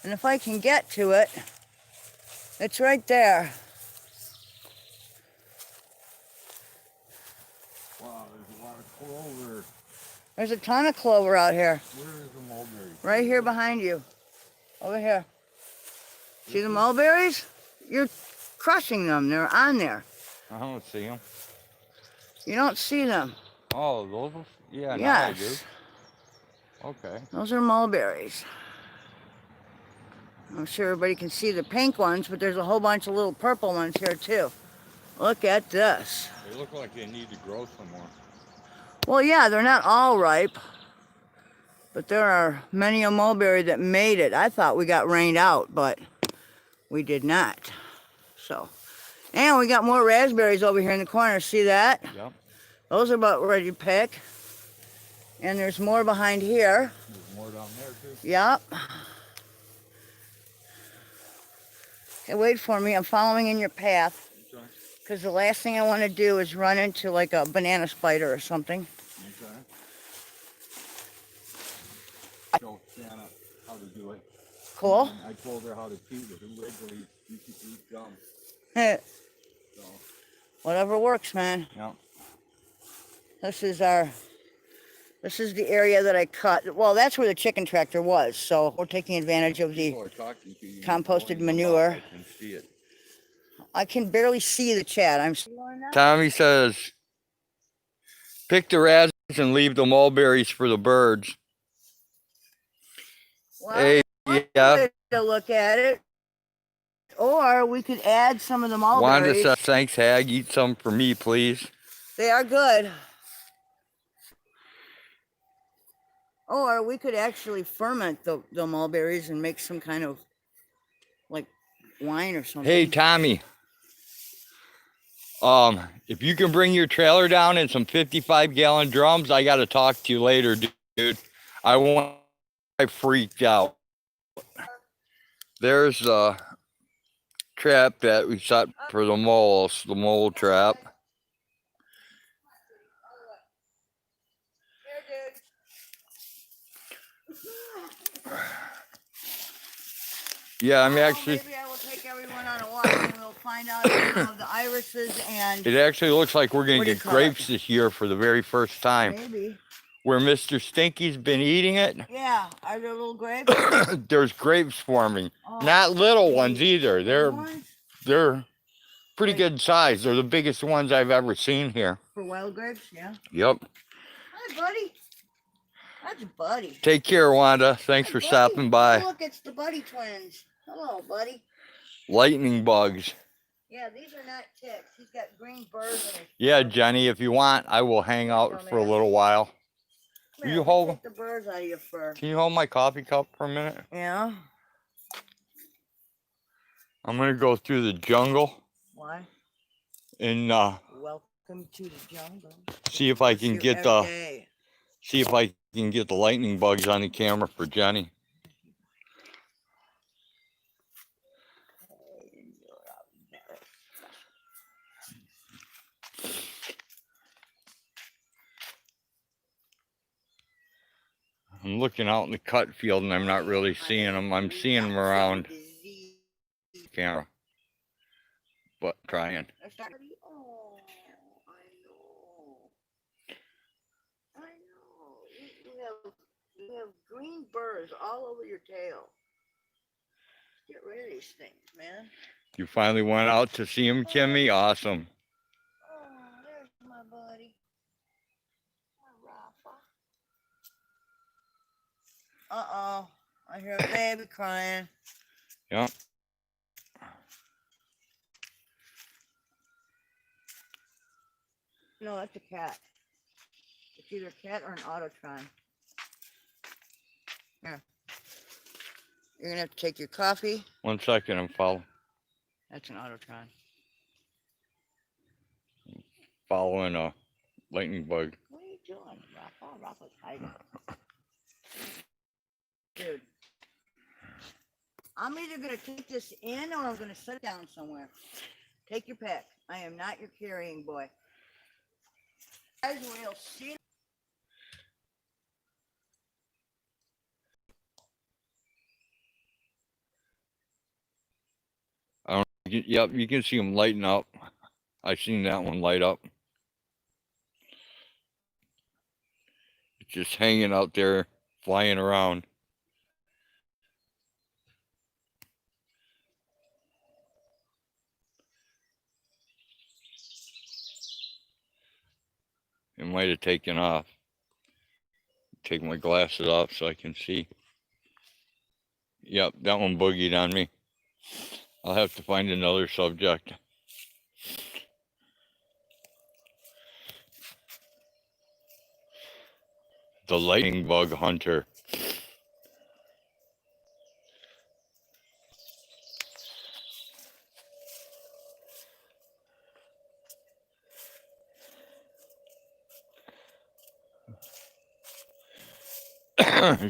Speaker 3: And if I can get to it, it's right there.
Speaker 1: Wow, there's a lot of clover.
Speaker 3: There's a ton of clover out here.
Speaker 1: Where is the mulberry?
Speaker 3: Right here behind you. Over here. See the mulberries? You're crushing them. They're on there.
Speaker 1: I don't see them.
Speaker 3: You don't see them.
Speaker 1: Oh, those? Yeah,
Speaker 3: Yes.
Speaker 1: now I do. Okay.
Speaker 3: Those are mulberries. I'm sure everybody can see the pink ones, but there's a whole bunch of little purple ones here too. Look at this.
Speaker 1: They look like they need to grow some more.
Speaker 3: Well, yeah, they're not all ripe, but there are many a mulberry that made it. I thought we got rained out, but we did not. So, and we got more raspberries over here in the corner. See that?
Speaker 1: Yep.
Speaker 3: Those are about ready to pick. And there's more behind here.
Speaker 1: There's more down there too.
Speaker 3: Yep. Okay, wait for me. I'm following in your path.
Speaker 1: Okay.
Speaker 3: Because the last thing I want to do is run into like a banana spider or something.
Speaker 1: Okay. Show Shanna how to do it.
Speaker 3: Cool.
Speaker 1: And I told her how to cheat with Wrigley. You could eat gum. So.
Speaker 3: Whatever works, man.
Speaker 1: Yeah.
Speaker 3: This is the area that I cut. Well, that's where the chicken tractor was. So we're taking advantage of the
Speaker 1: People are talking to you.
Speaker 3: composted manure.
Speaker 1: I can see it.
Speaker 3: I can barely see the chat.
Speaker 1: Tommy says, pick the raspberries and leave the mulberries for the birds.
Speaker 3: Well,
Speaker 1: Hey,
Speaker 3: one
Speaker 1: yeah.
Speaker 3: way to look at it. Or we could add some of the
Speaker 1: Wanda
Speaker 3: mulberries.
Speaker 1: says, thanks, Hag. Eat some for me, please.
Speaker 3: They are good. Or we could actually ferment the mulberries and make some kind of like wine or something.
Speaker 1: Hey, Tommy. If you can bring your trailer down in some 55-gallon drums, I got to talk to you later, dude. I freaked out. There's a trap that we set for the moles, the mole trap. Yeah, I'm actually.
Speaker 3: Maybe I will take everyone on a walk and we'll find out of the irises and.
Speaker 1: It actually looks like we're going to get grapes this year for the very first time.
Speaker 3: Maybe.
Speaker 1: Where Mr. Stinky's been eating it.
Speaker 3: Yeah, are there little grapes?
Speaker 1: There's grapes forming. Oh, not little ones either. They're pretty good size. They're the biggest ones I've ever seen here.
Speaker 3: For wild grapes, yeah.
Speaker 1: Yep.
Speaker 3: Hi, buddy. That's Buddy.
Speaker 1: Take care, Wanda. Thanks for stopping by.
Speaker 3: Oh, look, it's the Buddy twins. Hello, buddy.
Speaker 1: Lightning bugs.
Speaker 3: Yeah, these are not ticks. He's got green birds in his.
Speaker 1: Yeah, Jenny, if you want, I will hang out for a little while.
Speaker 3: Here,
Speaker 1: you hold
Speaker 3: take the birds out of your fur.
Speaker 1: Can you hold my coffee cup for a minute?
Speaker 3: Yeah.
Speaker 1: I'm gonna go through the jungle.
Speaker 3: Why?
Speaker 1: And
Speaker 3: welcome to the jungle.
Speaker 1: See if I can get the lightning bugs on the camera for Jenny. I'm looking out in the cut field and I'm not really seeing them. I'm seeing them around the camera. But trying.
Speaker 3: Oh, I know. I know. You have green burrs all over your tail. Get rid of these things, man.
Speaker 1: You finally went out to see him, Kimmy? Awesome.
Speaker 3: Oh, there's my buddy. Uh-oh. I hear a baby crying.
Speaker 1: Yep.
Speaker 3: No, that's a cat. It's either a cat or an Autotron. Here. You're gonna have to take your coffee.
Speaker 1: 1 second, I'm following.
Speaker 3: That's an Autotron.
Speaker 1: Following a lightning bug.
Speaker 3: What are you doing, Rafa? Rafa's hiding. Dude. I'm either gonna take this in or I'm gonna set it down somewhere. Take your pick. I am not your carrying boy. Guys, we'll see.
Speaker 1: Yep, you can see them lighting up. I seen that one light up. It's just hanging out there, flying around. It might have taken off. Take my glasses off so I can see. Yep, that one boogied on me. I'll have to find another subject. The lightning bug hunter.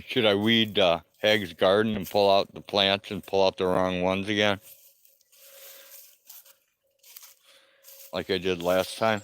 Speaker 1: Should I weed Hagg's garden and pull out the plants and pull out the wrong ones again? Like I did last time?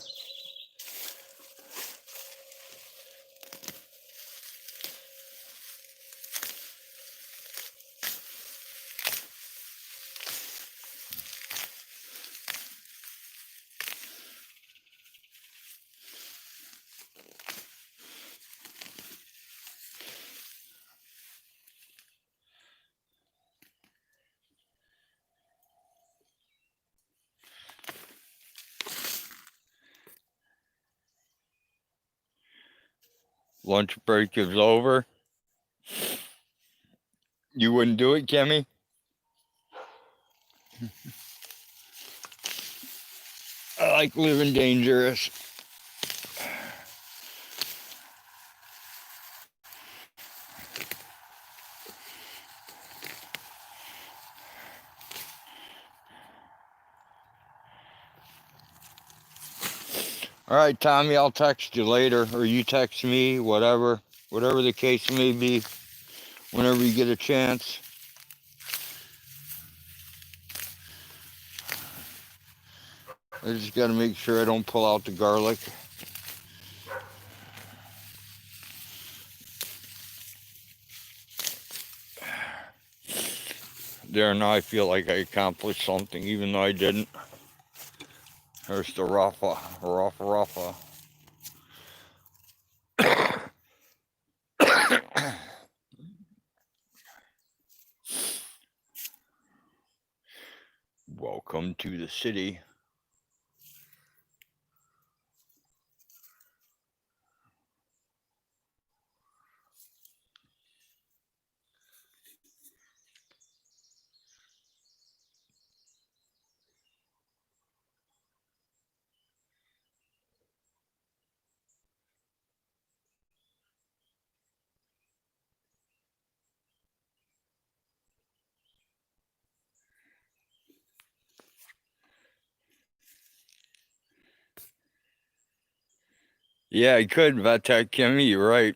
Speaker 1: Lunch break is over. You wouldn't do it, Kimmy? I like living dangerous. All right, Tommy, I'll text you later, or you text me, whatever the case may be, whenever you get a chance. I just got to make sure I don't pull out the garlic. There, now I feel like I accomplished something, even though I didn't. There's the Rafa. Welcome to the city. Yeah, I could, Vatek Kimmy, you're right.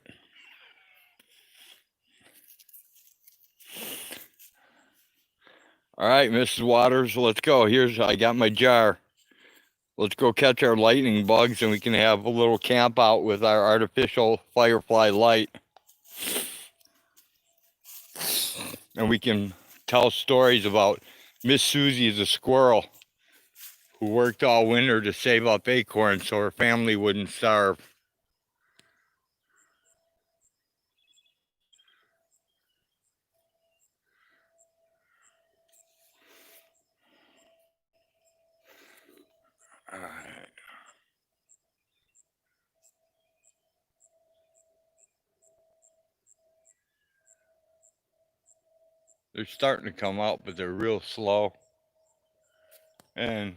Speaker 1: All right, Mrs. Waters, let's go. I got my jar. Let's go catch our lightning bugs and we can have a little camp out with our artificial firefly light. And we can tell stories about Miss Susie the squirrel who worked all winter to save up acorns so her family wouldn't starve. All right. They're starting to come out, but they're real slow. And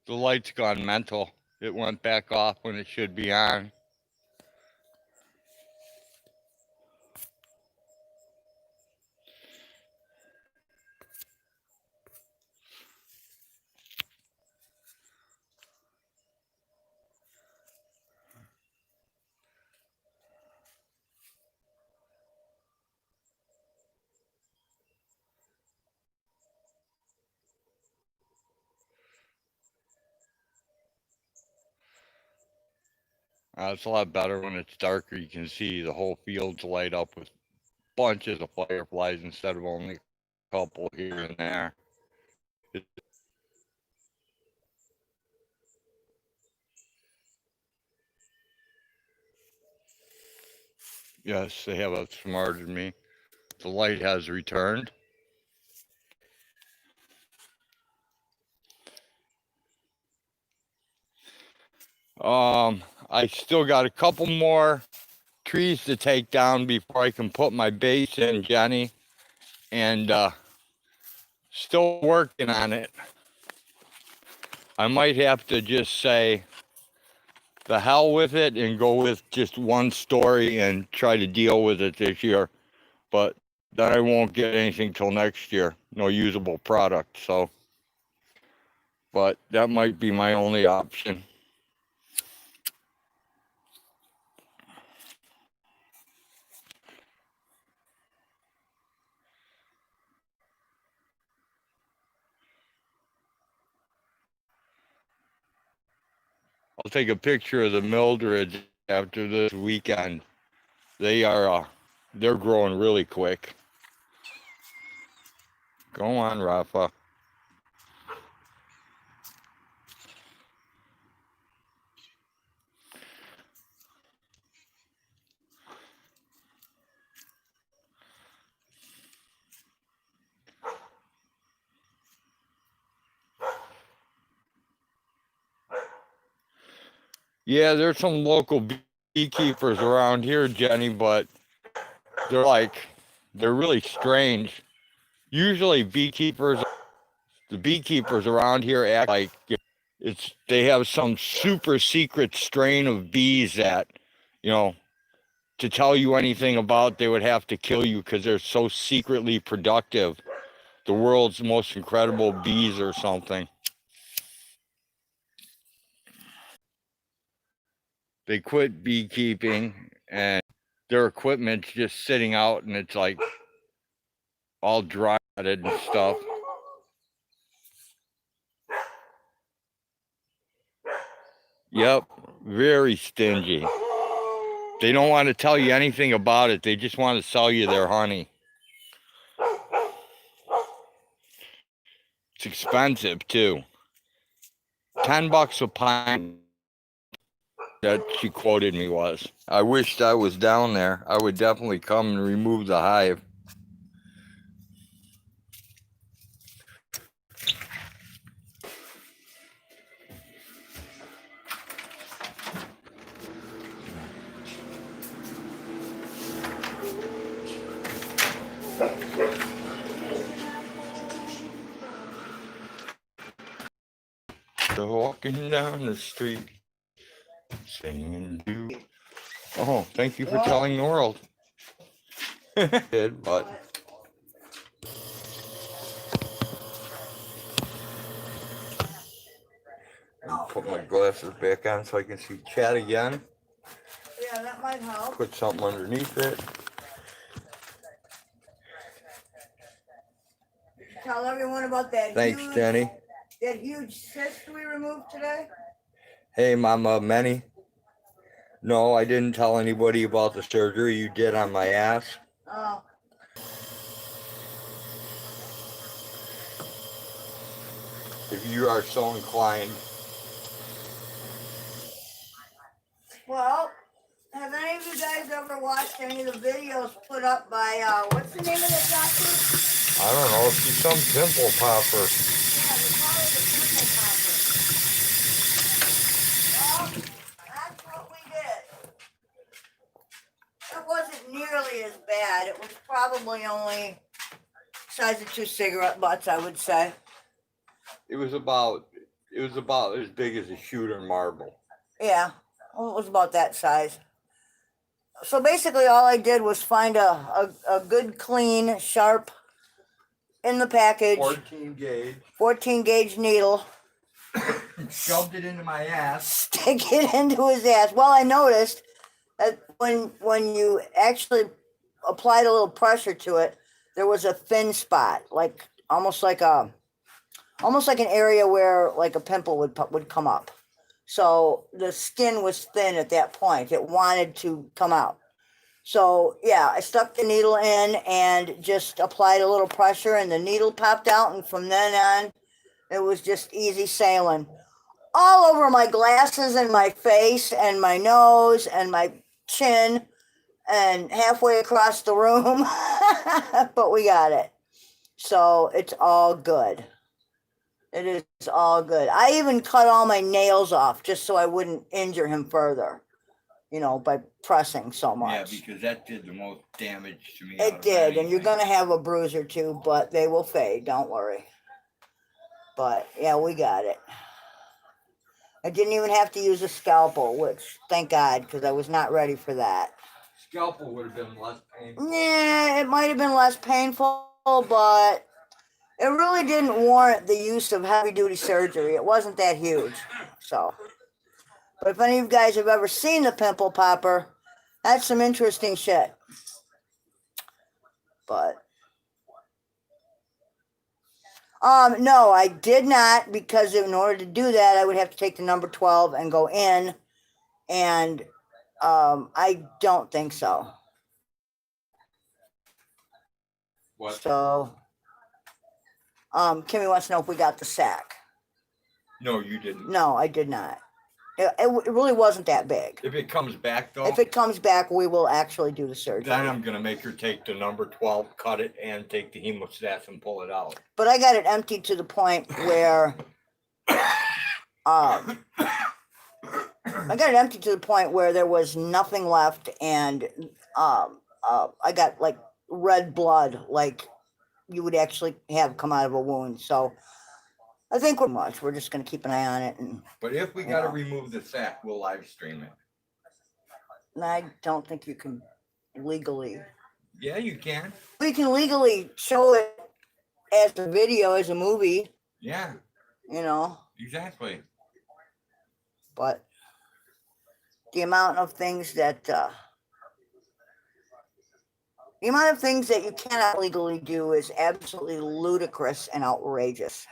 Speaker 1: the light's gone mental. It went back off when it should be on. It's a lot better when it's darker. You can see the whole field's light up with bunches of fireflies instead of only a couple here and there. Yes, they have outsmarted me. The light has returned. I still got a couple more trees to take down before I can put my base in, Jenny. And still working on it. I might have to just say the hell with it and go with just one story and try to deal with it this year. But then I won't get anything till next year. No usable product. So, but that might be my only option. take a picture of the Mildreds after this weekend. They're growing really quick. Go on, Rafa. Yeah, there's some local beekeepers around here, Jenny, but they're really strange. Usually the beekeepers around here act like they have some super secret strain of bees that, you know, to tell you anything about, they would have to kill you because they're so secretly productive. The world's most incredible bees or something. They quit beekeeping and their equipment's just sitting out and it's like all dry and stuff. Yep, very stingy. They don't want to tell you anything about it. They just want to sell you their honey. It's expensive too. $10 a pint. That she quoted me was. I wished I was down there. I would definitely come and remove the hive. They're walking down the street, singing do. Oh, thank you for telling the world. Did, but put my glasses back on so I can see chat again.
Speaker 3: Yeah, that might help.
Speaker 1: Put something underneath it.
Speaker 3: Tell everyone about that.
Speaker 1: Thanks, Jenny.
Speaker 3: That huge cyst we removed today.
Speaker 1: Hey, Mama Manny. No, I didn't tell anybody about the surgery you did on my ass.
Speaker 3: Oh.
Speaker 1: If you are so inclined.
Speaker 3: Well, have any of you guys ever watched any of the videos put up by, what's the name of that doctor?
Speaker 1: I don't know, she's some pimple popper.
Speaker 3: Yeah, they call it the pimple popper. Well, that's what we did. It wasn't nearly as bad. It was probably only size of 2 cigarette butts, I would say.
Speaker 1: It was about as big as a shooter marble.
Speaker 3: Yeah, well, it was about that size. So basically all I did was find a good, clean, sharp, in the package, 14 gauge needle.
Speaker 1: Shoved it into my ass.
Speaker 3: Stick it into his ass. Well, I noticed that when you actually applied a little pressure to it, there was a thin spot, like almost like an area where like a pimple would come up. So the skin was thin at that point. It wanted to come out. So yeah, I stuck the needle in and just applied a little pressure and the needle popped out. And from then on, it was just easy sailing. All over my glasses and my face and my nose and my chin and halfway across the room. But we got it. So it's all good. It is all good. I even cut all my nails off just so I wouldn't injure him further, you know, by pressing so much.
Speaker 1: Yeah, because that did the most damage to me.
Speaker 3: It did, and you're going to have a bruise or two, but they will fade, don't worry. But, yeah, we got it. I didn't even have to use a scalpel, which, thank God, because I was not ready for that.
Speaker 1: Scalpel would have been less painful.
Speaker 3: Yeah, it might have been less painful, but it really didn't warrant the use of heavy-duty surgery. It wasn't that huge, so. But if any of you guys have ever seen the pimple popper, that's some interesting shit. But No, I did not, because in order to do that, I would have to take the number 12 and go in, and I don't think so.
Speaker 1: What?
Speaker 3: So, Kimmy wants to know if we got the sack.
Speaker 1: No, you didn't.
Speaker 3: No, I did not. It really wasn't that big.
Speaker 1: If it comes back though,
Speaker 3: If it comes back, we will actually do the surgery.
Speaker 1: then I'm gonna make her take the number 12, cut it, and take the hemostats and pull it out.
Speaker 3: But I got it emptied to the point where there was nothing left, and I got like red blood, like you would actually have come out of a wound. So I think we're just going to keep an eye on it.
Speaker 1: But if we got to remove the sac, we'll live stream it.
Speaker 3: And I don't think you can legally.
Speaker 1: Yeah, you can.
Speaker 3: We can legally show it as a video, as a movie.
Speaker 1: Yeah. Exactly.
Speaker 3: But the amount of things that you cannot legally do is absolutely ludicrous and outrageous.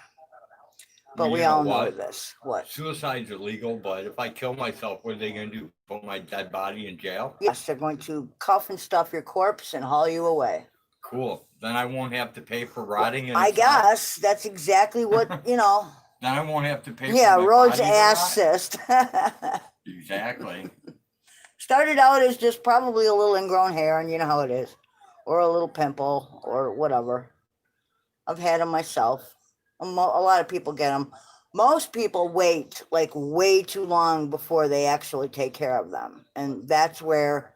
Speaker 3: But we all know this. What?
Speaker 1: Suicide's illegal, but if I kill myself, what are they going to do? Put my dead body in jail?
Speaker 3: Yes, they're going to cuff and stuff your corpse and haul you away.
Speaker 1: Cool. Then I won't have to pay for rotting.
Speaker 3: I guess that's exactly what,
Speaker 1: Then I won't have to pay for my
Speaker 3: Rhodes
Speaker 1: body
Speaker 3: ass cyst.
Speaker 1: Exactly.
Speaker 3: Started out as just probably a little ingrown hair, and you know how it is. Or a little pimple, or whatever. I've had them myself. A lot of people get them. Most people wait like way too long before they actually take care of them. And that's where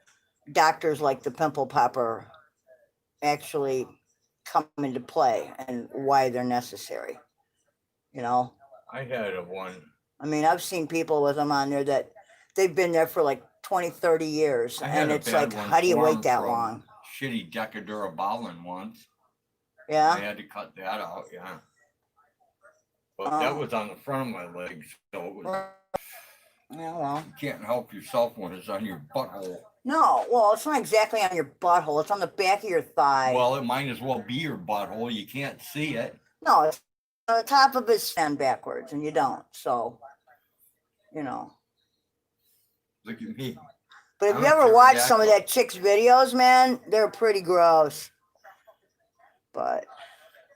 Speaker 3: doctors like the pimple popper actually come into play, and why they're necessary.
Speaker 1: I had one.
Speaker 3: I mean, I've seen people with them on there that they've been there for like 20, 30 years. And it's like, how do you wait that long?
Speaker 1: Shitty Decadurabolin once.
Speaker 3: Yeah.
Speaker 1: I had to cut that out, yeah. But that was on the front of my legs, so it was.
Speaker 3: Yeah, well.
Speaker 1: You can't help yourself when it's on your butthole.
Speaker 3: No, well, it's not exactly on your butthole. It's on the back of your thigh.
Speaker 1: Well, it might as well be your butthole. You can't see it.
Speaker 3: No, it's on the top of his stand backwards, and you don't. So,
Speaker 1: Look at me.
Speaker 3: But if you ever watched some of that chick's videos, man, they're pretty gross. But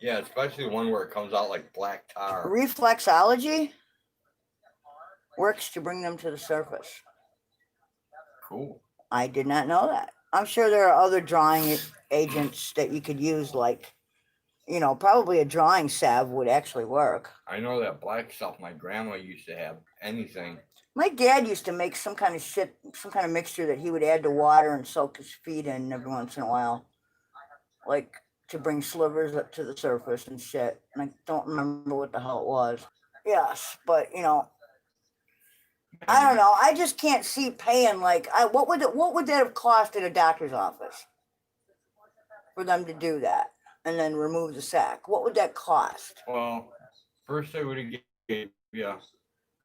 Speaker 1: yeah, especially one where it comes out like black tar.
Speaker 3: Reflexology works to bring them to the surface.
Speaker 1: Cool.
Speaker 3: I did not know that. I'm sure there are other drawing agents that you could use, like, probably a drawing salve would actually work.
Speaker 1: I know that black stuff my grandma used to have. Anything.
Speaker 3: My dad used to make some kind of mixture that he would add to water and soak his feet in every once in a while. Like, to bring slivers up to the surface and shit. And I don't remember what the hell it was. Yes, but I don't know. I just can't see paying what would that have cost at a doctor's office for them to do that and then remove the sac? What would that cost?
Speaker 1: Well, first they would have gave you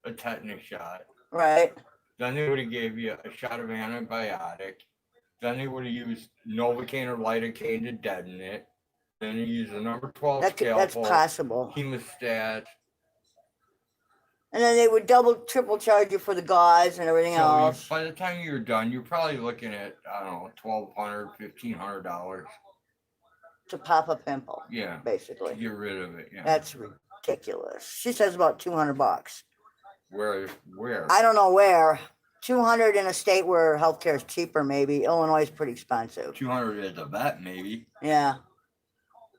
Speaker 1: a tetanus shot.
Speaker 3: Right.
Speaker 1: Then they would have gave you a shot of antibiotic. Then they would have used Novocaine or lidocaine to deaden it. Then you use the number 12 scalpel.
Speaker 3: That's possible.
Speaker 1: Hemostat.
Speaker 3: And then they would double, triple charge you for the gauze and everything else.
Speaker 1: By the time you're done, you're probably looking at, I don't know, $1,200, $1,500.
Speaker 3: To pop a pimple.
Speaker 1: Yeah.
Speaker 3: Basically.
Speaker 1: To get rid of it, yeah.
Speaker 3: That's ridiculous. She says about $200.
Speaker 1: Where?
Speaker 3: I don't know where. $200 in a state where healthcare is cheaper, maybe. Illinois is pretty expensive.
Speaker 1: $200 at the vet, maybe.
Speaker 3: Yeah.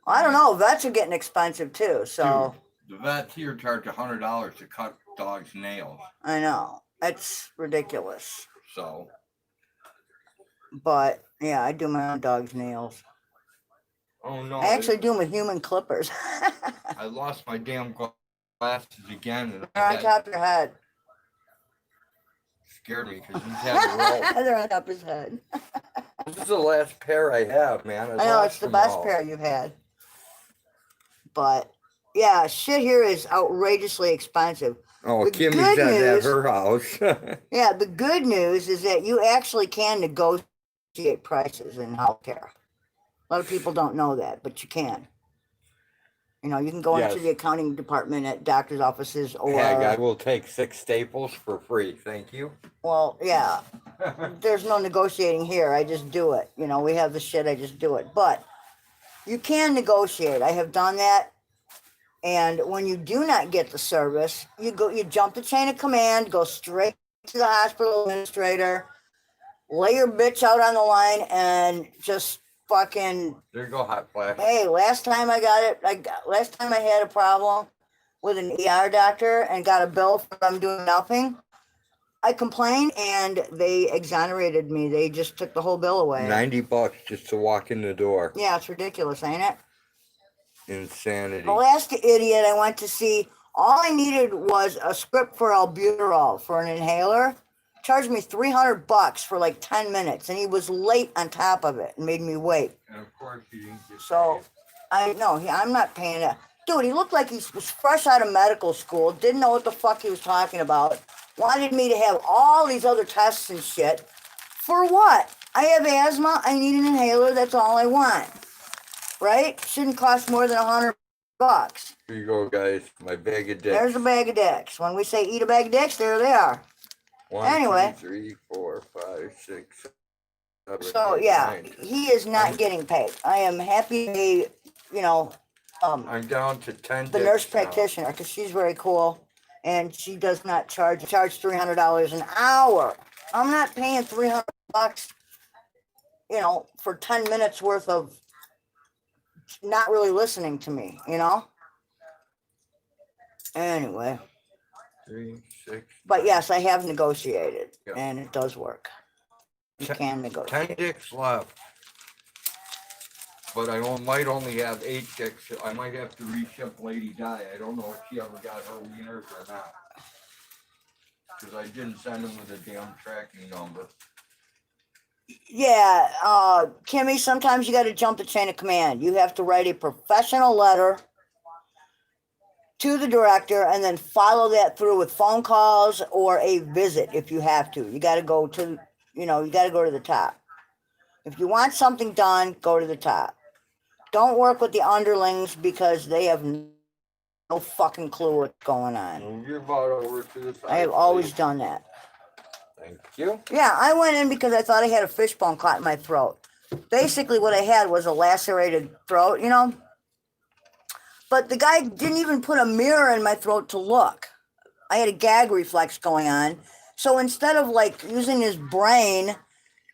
Speaker 3: I don't know. Vets are getting expensive too. So.
Speaker 1: Dude, the vets here charge $100 to cut dogs' nails.
Speaker 3: I know. It's ridiculous.
Speaker 1: So.
Speaker 3: But yeah, I do my own dog's nails.
Speaker 1: Oh no!
Speaker 3: I actually do them with human clippers.
Speaker 1: I lost my damn glasses again. And
Speaker 3: They're on top of your head.
Speaker 1: Scared me because he's had a roll.
Speaker 3: They're on top of his head.
Speaker 1: This is the last pair I have, man.
Speaker 3: I know, it's the best pair you've had. But yeah, shit here is outrageously expensive.
Speaker 1: Oh,
Speaker 3: The
Speaker 1: Kimmy
Speaker 3: good
Speaker 1: said at
Speaker 3: news-
Speaker 1: her house.
Speaker 3: Yeah, the good news is that you actually can negotiate prices in healthcare. A lot of people don't know that, but you can. You know, you can go into
Speaker 1: Yes.
Speaker 3: the accounting department at doctor's offices or.
Speaker 1: Heck, I will take 6 staples for free. Thank you.
Speaker 3: Well, yeah. There's no negotiating here. I just do it. You know, we have the shit. I just do it. But you can negotiate. I have done that. And when you do not get the service, you jump the chain of command, go straight to the hospital administrator, lay your bitch out on the line, and just fucking.
Speaker 1: There you go, hot flash.
Speaker 3: Hey, last time I had a problem with an ER doctor and got a bill for them doing nothing. I complained and they exonerated me. They just took the whole bill away.
Speaker 1: $90 just to walk in the door.
Speaker 3: Yeah, it's ridiculous, ain't it?
Speaker 1: Insanity.
Speaker 3: The last idiot I went to see, all I needed was a script for albuterol for an inhaler. Charged me $300 for like 10 minutes, and he was late on top of it and made me wait.
Speaker 1: And of course you didn't get
Speaker 3: So, I'm not paying it. Dude, he looked like he was fresh out of medical school, didn't know what the fuck he was talking about, wanted me to have all these other tests and shit. For what? I have asthma, I need an inhaler, that's all I want. Right? Shouldn't cost more than $100.
Speaker 1: Here you go, guys. My bag of dicks.
Speaker 3: There's a bag of dicks. When we say eat a bag of dicks, there they are.
Speaker 1: 1,
Speaker 3: Anyway.
Speaker 1: 2, 3, 4, 5, 6, 7,
Speaker 3: So
Speaker 1: 8,
Speaker 3: yeah,
Speaker 1: 9.
Speaker 3: he is not getting paid. I am happy to be,
Speaker 1: I'm down to 10
Speaker 3: the
Speaker 1: dicks
Speaker 3: nurse
Speaker 1: now.
Speaker 3: practitioner, because she's very cool, and she does not charge $300 an hour. I'm not paying $300, for 10 minutes worth of not really listening to me, Anyway,
Speaker 1: 3, 6.
Speaker 3: but yes, I have negotiated,
Speaker 1: Yeah.
Speaker 3: and it does work. You can negotiate.
Speaker 1: 10 dicks left. But I might only have 8 dicks. I might have to reship Lady Di. I don't know if she ever got her wieners or not. Because I didn't send them with a damn tracking number.
Speaker 3: Yeah, Kimmy, sometimes you got to jump the chain of command. You have to write a professional letter to the director and then follow that through with phone calls or a visit if you have to. You got to go to, you got to go to the top. If you want something done, go to the top. Don't work with the underlings because they have no fucking clue what's going on.
Speaker 1: Move your butt over to the side.
Speaker 3: I have always
Speaker 1: please.
Speaker 3: done that.
Speaker 1: Thank you.
Speaker 3: Yeah, I went in because I thought I had a fishbone caught in my throat. Basically, what I had was a lacerated throat, But the guy didn't even put a mirror in my throat to look. I had a gag reflex going on. So instead of using his brain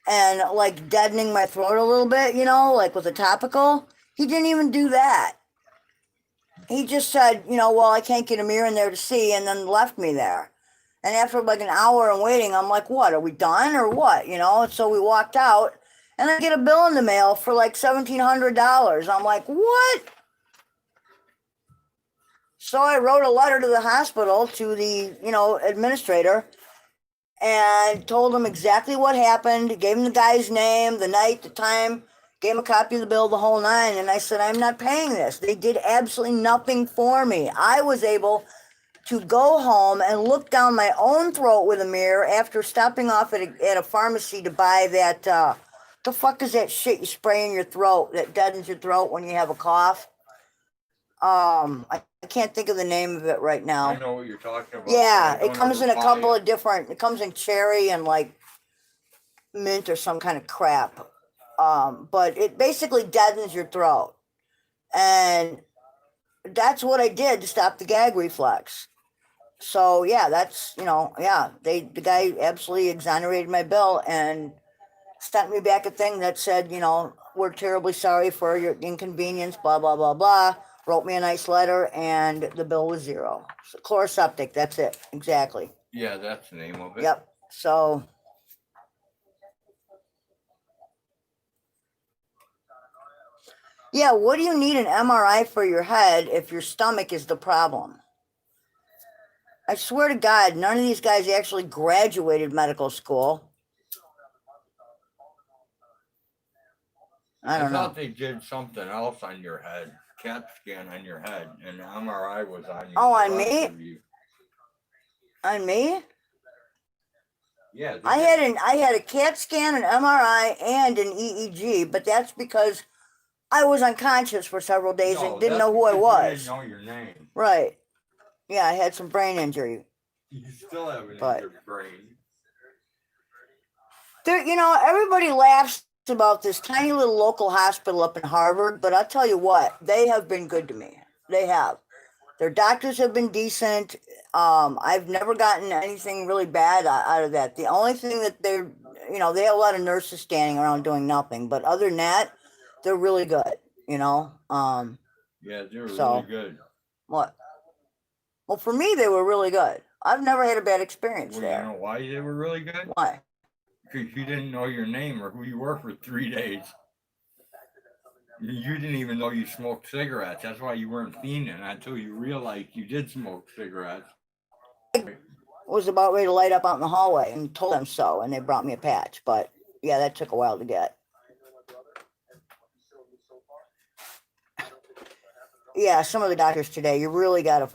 Speaker 3: and deadening my throat a little bit, with a topical, he didn't even do that. He just said, well, I can't get a mirror in there to see, and then left me there. And after an hour of waiting, I'm like, what, are we done or what? And so we walked out, and I get a bill in the mail for $1,700. I'm like, what? So I wrote a letter to the hospital, to the, administrator, and told him exactly what happened, gave him the guy's name, the night, the time, gave him a copy of the bill, the whole nine. And I said, I'm not paying this. They did absolutely nothing for me. I was able to go home and look down my own throat with a mirror after stopping off at a pharmacy to buy that, the fuck is that shit you spray in your throat that deadens your throat when you have a cough? I can't think of the name of it right now.
Speaker 1: I know what you're talking about.
Speaker 3: Yeah, it comes in a couple of different, it comes in cherry and mint or some kind of crap. But it basically deadens your throat. And that's what I did to stop the gag reflex. So yeah, that's, the guy absolutely exonerated my bill and sent me back a thing that said, we're terribly sorry for your inconvenience, blah, blah, blah, blah. Wrote me a nice letter, and the bill was $0. So chloroseptic, that's it, exactly.
Speaker 1: Yeah, that's the name of it.
Speaker 3: Yep, so. Yeah, what do you need an MRI for your head if your stomach is the problem? I swear to God, none of these guys actually graduated medical school. I don't know.
Speaker 1: I thought they did something else on your head. CAT scan on your head, and the MRI was on you.
Speaker 3: Oh, on me? On me?
Speaker 1: Yeah.
Speaker 3: I had a CAT scan, an MRI, and an EEG, but that's because I was unconscious for several days
Speaker 1: No,
Speaker 3: and didn't
Speaker 1: that's
Speaker 3: know who I
Speaker 1: because you
Speaker 3: was.
Speaker 1: didn't know your name.
Speaker 3: Right. Yeah, I had some brain injury.
Speaker 1: You still have an
Speaker 3: But-
Speaker 1: injured brain.
Speaker 3: There, you know, everybody laughs about this tiny little local hospital up in Harvard, but I'll tell you what, they have been good to me. They have. Their doctors have been decent. I've never gotten anything really bad out of that. The only thing that they're, you know, they have a lot of nurses standing around doing nothing, but other than that, they're really good, you know.
Speaker 1: Yeah, they're
Speaker 3: So-
Speaker 1: really good.
Speaker 3: What? Well, for me, they were really good. I've never had a bad experience
Speaker 1: Well,
Speaker 3: there.
Speaker 1: you know why they were really good?
Speaker 3: Why?
Speaker 1: Because you didn't know your name or who you were for 3 days. You didn't even know you smoked cigarettes. That's why you weren't fiending until you realized you did smoke cigarettes.
Speaker 3: Was about ready to light up out in the hallway and told them so, and they brought me a patch. But yeah, that took a while to get. Yeah, some of the doctors today, you really gotta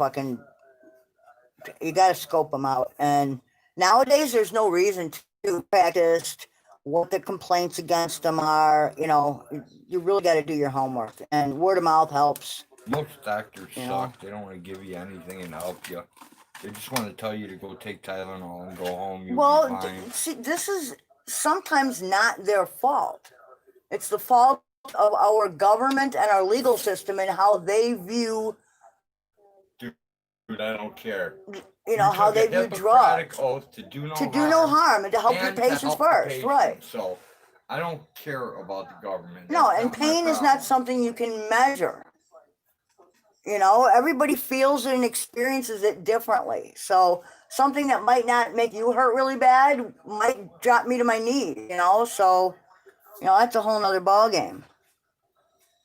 Speaker 3: you gotta scope them out. And nowadays, there's no reason to practice what the complaints against them are. You know, you really got to do your homework, and word of mouth helps.
Speaker 1: Most doctors
Speaker 3: You know?
Speaker 1: suck. They don't want to give you anything and help you. They just want to tell you to go take Tylenol and go home. You'll be
Speaker 3: Well,
Speaker 1: fine.
Speaker 3: see, this is sometimes not their fault. It's the fault of our government and our legal system and how they view,
Speaker 1: Dude, I don't care.
Speaker 3: you know, how
Speaker 1: took a
Speaker 3: they view
Speaker 1: Hippocratic
Speaker 3: drugs.
Speaker 1: oath to do no
Speaker 3: To
Speaker 1: harm.
Speaker 3: do no harm and to help your
Speaker 1: and to
Speaker 3: patients
Speaker 1: help the
Speaker 3: first,
Speaker 1: patient.
Speaker 3: right?
Speaker 1: So I don't care about the government.
Speaker 3: No,
Speaker 1: That's
Speaker 3: and
Speaker 1: not my
Speaker 3: pain is
Speaker 1: problem.
Speaker 3: not something you can measure. You know, everybody feels it and experiences it differently. So something that might not make you hurt really bad might drop me to my knee, you know? So, you know, that's a whole nother ballgame.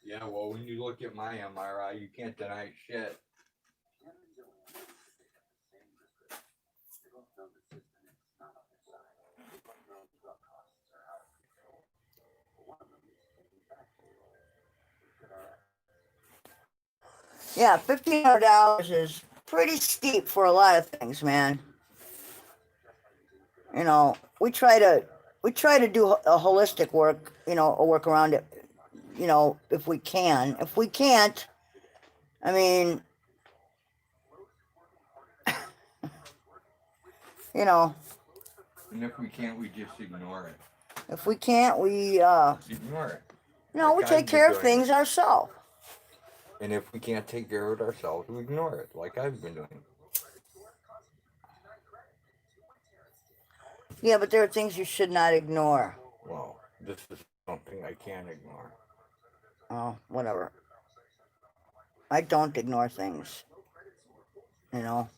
Speaker 1: Yeah, well, when you look at my MRI, you can't deny shit.
Speaker 3: Yeah, $1,500 is pretty steep for a lot of things, man. You know, we try to do a holistic work, you know, a work around it, you know, if we can. If we can't, I mean, you know,
Speaker 1: And if we can't, we just ignore it.
Speaker 3: if we can't, we
Speaker 1: Ignore it.
Speaker 3: no,
Speaker 1: Like
Speaker 3: we
Speaker 1: I've
Speaker 3: take
Speaker 1: been
Speaker 3: care of
Speaker 1: doing
Speaker 3: things
Speaker 1: it.
Speaker 3: ourselves.
Speaker 1: And if we can't take care of it ourselves, we ignore it, like I've been doing.
Speaker 3: Yeah, but there are things you should not ignore.
Speaker 1: Well, this is something I can't ignore.
Speaker 3: Oh, whatever. I don't ignore things. You know,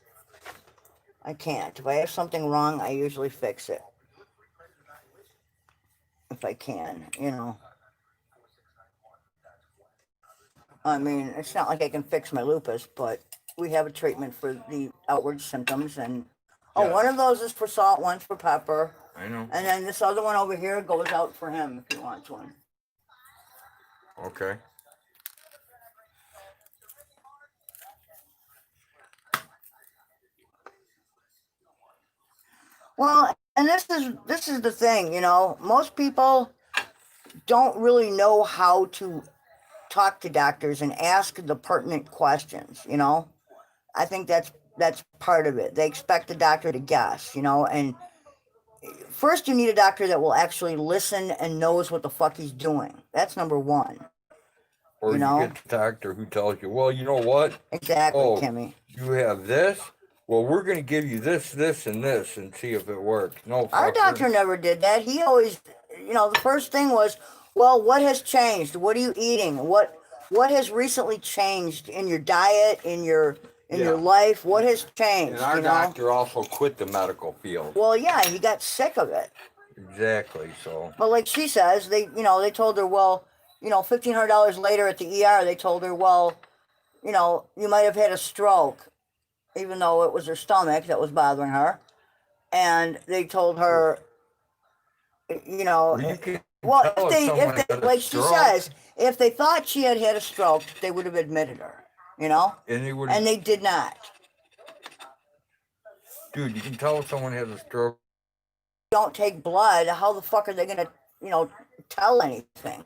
Speaker 3: I can't. If I have something wrong, I usually fix it. If I can, you know. I mean, it's not like I can fix my lupus, but we have a treatment for the outward symptoms. And
Speaker 1: Yeah.
Speaker 3: one of those is for salt, one's for pepper.
Speaker 1: I know.
Speaker 3: And then this other one over here goes out for him if he wants one.
Speaker 1: Okay.
Speaker 3: Well, and this is the thing, you know, most people don't really know how to talk to doctors and ask the pertinent questions, you know. I think that's part of it. They expect the doctor to guess, you know, and first you need a doctor that will actually listen and knows what the fuck he's doing. That's number one.
Speaker 1: Or
Speaker 3: You
Speaker 1: you
Speaker 3: know?
Speaker 1: get the doctor who tells you, well, you know what?
Speaker 3: Exactly,
Speaker 1: Oh,
Speaker 3: Kimmy.
Speaker 1: you have this? Well, we're going to give you this, this, and this and see if it works. No,
Speaker 3: Our
Speaker 1: fucker.
Speaker 3: doctor never did that. He always, you know, the first thing was, well, what has changed? What are you eating? What has recently changed in your diet, in your
Speaker 1: Yeah.
Speaker 3: life? What has changed?
Speaker 1: And our
Speaker 3: you know?
Speaker 1: doctor also quit the medical field.
Speaker 3: Well, yeah, he got sick of it.
Speaker 1: Exactly, so.
Speaker 3: But like she says, they told her, well, you know, $1,500 later at the ER, they told her, well, you know, you might have had a stroke, even though it was her stomach that was bothering her. And they told her, you know,
Speaker 1: Well, you can
Speaker 3: well,
Speaker 1: tell someone
Speaker 3: if
Speaker 1: had
Speaker 3: they,
Speaker 1: a
Speaker 3: like she
Speaker 1: stroke,
Speaker 3: says, if they thought she had had a stroke, they would have admitted her, you know?
Speaker 1: and they would.
Speaker 3: And they did not.
Speaker 1: Dude, you can tell if someone has a stroke.
Speaker 3: Don't take blood. How the fuck are they going to, you know, tell anything?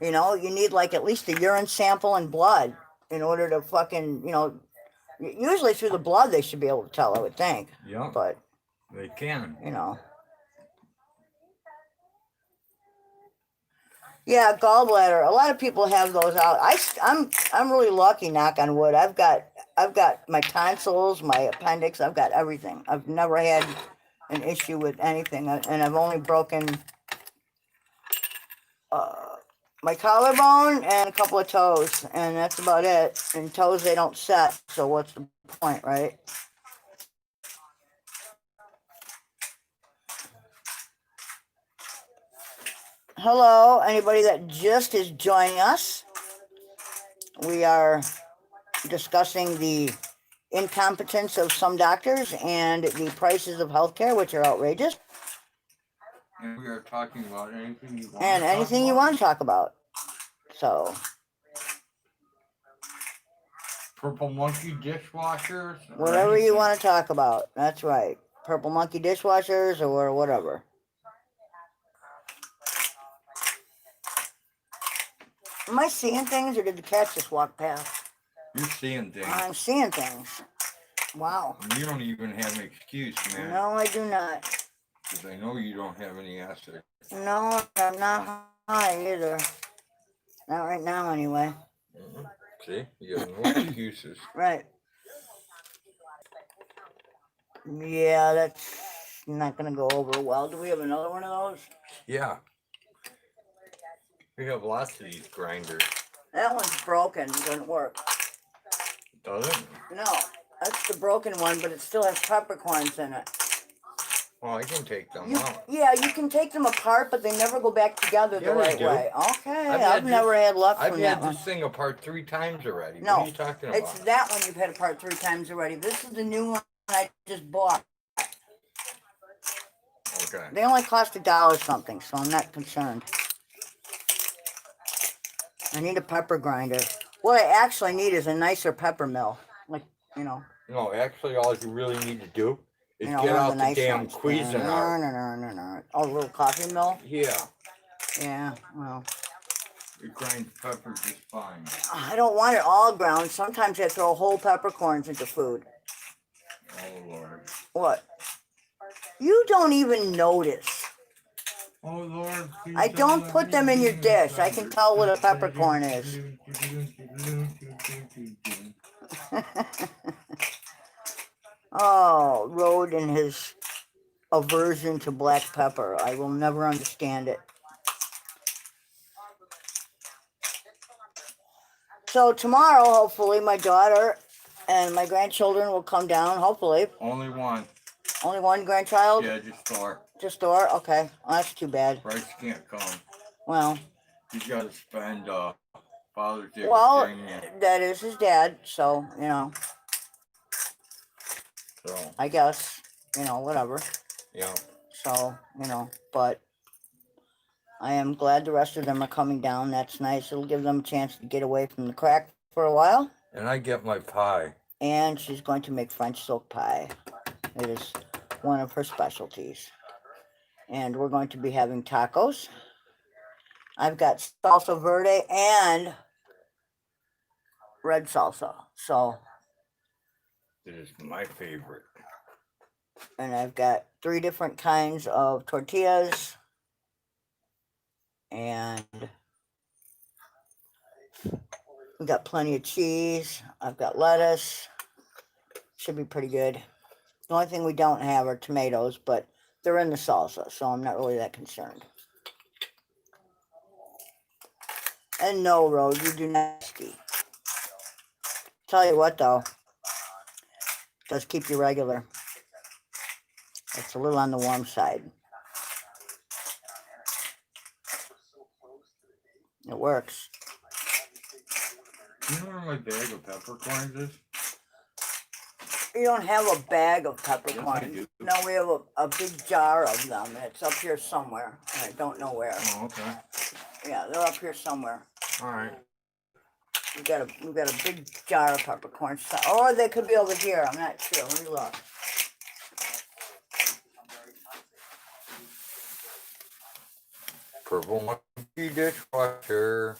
Speaker 3: You know, you need like at least a urine sample and blood in order to fucking, you know, usually through the blood they should be able to tell, I would think.
Speaker 1: Yeah,
Speaker 3: But,
Speaker 1: they can.
Speaker 3: you know. Yeah, gallbladder. A lot of people have those out. I'm really lucky, knock on wood. I've got my tonsils, my appendix, I've got everything. I've never had an issue with anything, and I've only broken my collarbone and a couple of toes, and that's about it. And toes, they don't set, so what's the point, right? Hello, anybody that just is joining us. We are discussing the incompetence of some doctors and the prices of healthcare, which are outrageous.
Speaker 1: And we are talking about anything you want.
Speaker 3: And anything you want to talk about. So,
Speaker 1: Purple Monkey dishwashers.
Speaker 3: whatever you want to talk about. That's right. Purple Monkey dishwashers or whatever. Am I seeing things or did the cats just walk past?
Speaker 1: You're seeing things.
Speaker 3: I'm seeing things. Wow.
Speaker 1: You don't even have an excuse, man.
Speaker 3: No, I do not.
Speaker 1: Because I know you don't have any acid.
Speaker 3: No, I'm not high either. Not right now, anyway.
Speaker 1: Mm-hmm. See? You have no excuses.
Speaker 3: Right. Yeah, that's not going to go over well. Do we have another one of those?
Speaker 1: Yeah. We have lots of these grinders.
Speaker 3: That one's broken. Doesn't work.
Speaker 1: Does it?
Speaker 3: No, that's the broken one, but it still has peppercorns in it.
Speaker 1: Well, I can take them out.
Speaker 3: Yeah, you can take them apart, but they never go back together the right way. Okay, I've never had luck from that
Speaker 1: I've
Speaker 3: one.
Speaker 1: had this thing apart 3 times already.
Speaker 3: No,
Speaker 1: what are you talking about?
Speaker 3: It's that one you've had apart 3 times already. This is the new one I just bought.
Speaker 1: Okay.
Speaker 3: They only cost $1 something, so I'm not concerned. I need a pepper grinder. What I actually need is a nicer pepper mill. Like, you know.
Speaker 1: No, actually, all you really need to do is
Speaker 3: You know,
Speaker 1: get
Speaker 3: one of
Speaker 1: out
Speaker 3: the
Speaker 1: the
Speaker 3: nice
Speaker 1: damn
Speaker 3: ones.
Speaker 1: Cuisinart.
Speaker 3: No. Oh, a little coffee mill?
Speaker 1: Yeah.
Speaker 3: Yeah, well.
Speaker 1: It grinds pepper just fine.
Speaker 3: I don't want it all ground. Sometimes I throw whole peppercorns into food.
Speaker 1: Oh, Lord.
Speaker 3: What? You don't even notice.
Speaker 1: Oh, Lord.
Speaker 3: I don't put them in your dish. I can tell what a peppercorn is. Oh, Rode and his aversion to black pepper. I will never understand it. So tomorrow, hopefully, my daughter and my grandchildren will come down, hopefully.
Speaker 1: Only one.
Speaker 3: Only one grandchild?
Speaker 1: Yeah, just Thor.
Speaker 3: Just Thor? Okay. Well, that's too bad.
Speaker 1: Bryce can't come.
Speaker 3: Well.
Speaker 1: He's got to spend Father's Day.
Speaker 3: Well, that is his dad, so, you know.
Speaker 1: So.
Speaker 3: I guess, you know, whatever.
Speaker 1: Yeah.
Speaker 3: So, you know, but I am glad the rest of them are coming down. That's nice. It'll give them a chance to get away from the crack for a while.
Speaker 1: And I get my pie.
Speaker 3: And she's going to make French silk pie. It is one of her specialties. And we're going to be having tacos. I've got salsa verde and red salsa. So.
Speaker 1: It is my favorite.
Speaker 3: And I've got 3 different kinds of tortillas. And we got plenty of cheese. I've got lettuce. Should be pretty good. The only thing we don't have are tomatoes, but they're in the salsa, so I'm not really that concerned. And no, Rode, you do not ski. Tell you what, though. Does keep you regular. It's a little on the warm side. It works.
Speaker 1: You know where my bag of peppercorns is?
Speaker 3: You don't have a bag of peppercorns.
Speaker 1: Yes, I do.
Speaker 3: No, we have a big jar of them. It's up here somewhere. I don't know where.
Speaker 1: Oh, okay.
Speaker 3: Yeah, they're up here somewhere.
Speaker 1: All right.
Speaker 3: We've got a big jar of peppercorns. Or they could be over here. I'm not sure. Let me look.
Speaker 1: Purple monkey dishwasher.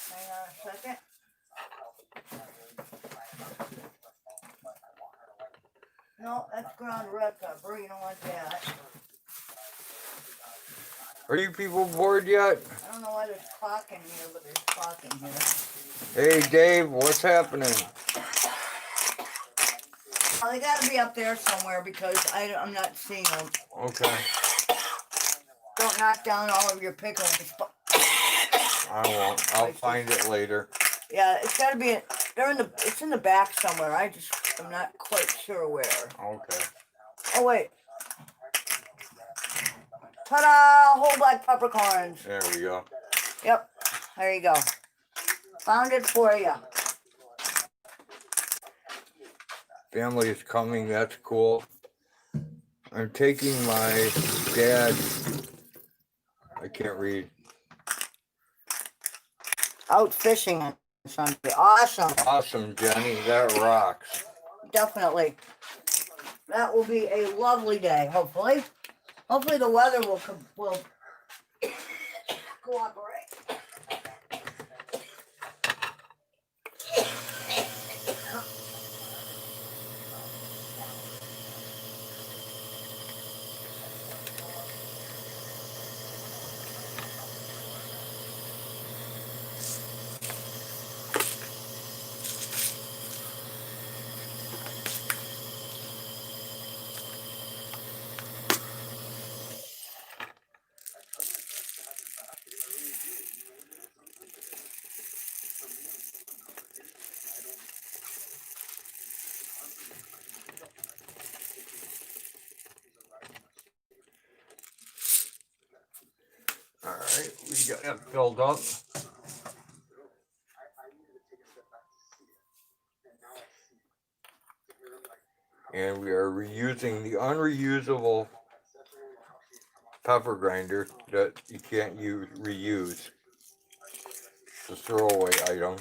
Speaker 3: Hang on a second. No, that's ground red pepper. You don't want that.
Speaker 1: Are you people bored yet?
Speaker 3: I don't know why there's clock in here, but there's clock in here.
Speaker 1: Hey Dave, what's happening?
Speaker 3: Oh, they gotta be up there somewhere because I'm not seeing them.
Speaker 1: Okay.
Speaker 3: Don't knock down all of your pickles.
Speaker 1: I won't. I'll find it later.
Speaker 3: Yeah, it's gotta be. It's in the back somewhere. I'm not quite sure where.
Speaker 1: Okay.
Speaker 3: Oh wait. Ta-da! Whole black peppercorns.
Speaker 1: There we go.
Speaker 3: Yep. There you go. Found it for you.
Speaker 1: Family is coming. That's cool. I'm taking my dad. I can't read.
Speaker 3: Out fishing on Sunday. Awesome.
Speaker 1: Awesome, Jenny. That rocks.
Speaker 3: Definitely. That will be a lovely day, hopefully. Hopefully the weather will cooperate.
Speaker 1: All right, we got that filled up. And we are reusing the unreusable pepper grinder that you can't reuse. It's a throwaway item.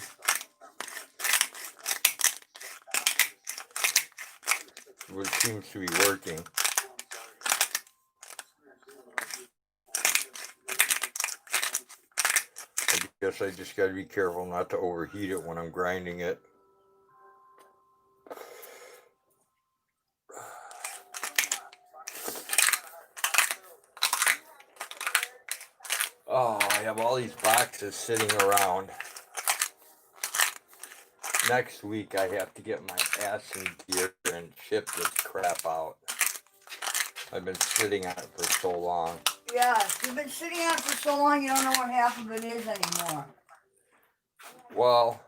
Speaker 1: Which seems to be working. I guess I just got to be careful not to overheat it when I'm grinding it. Oh, I have all these boxes sitting around. Next week I have to get my ass in gear and ship this crap out. I've been sitting on it for so long.
Speaker 3: Yeah, you've been sitting on it for so long you don't know what half of it is anymore.
Speaker 1: Well,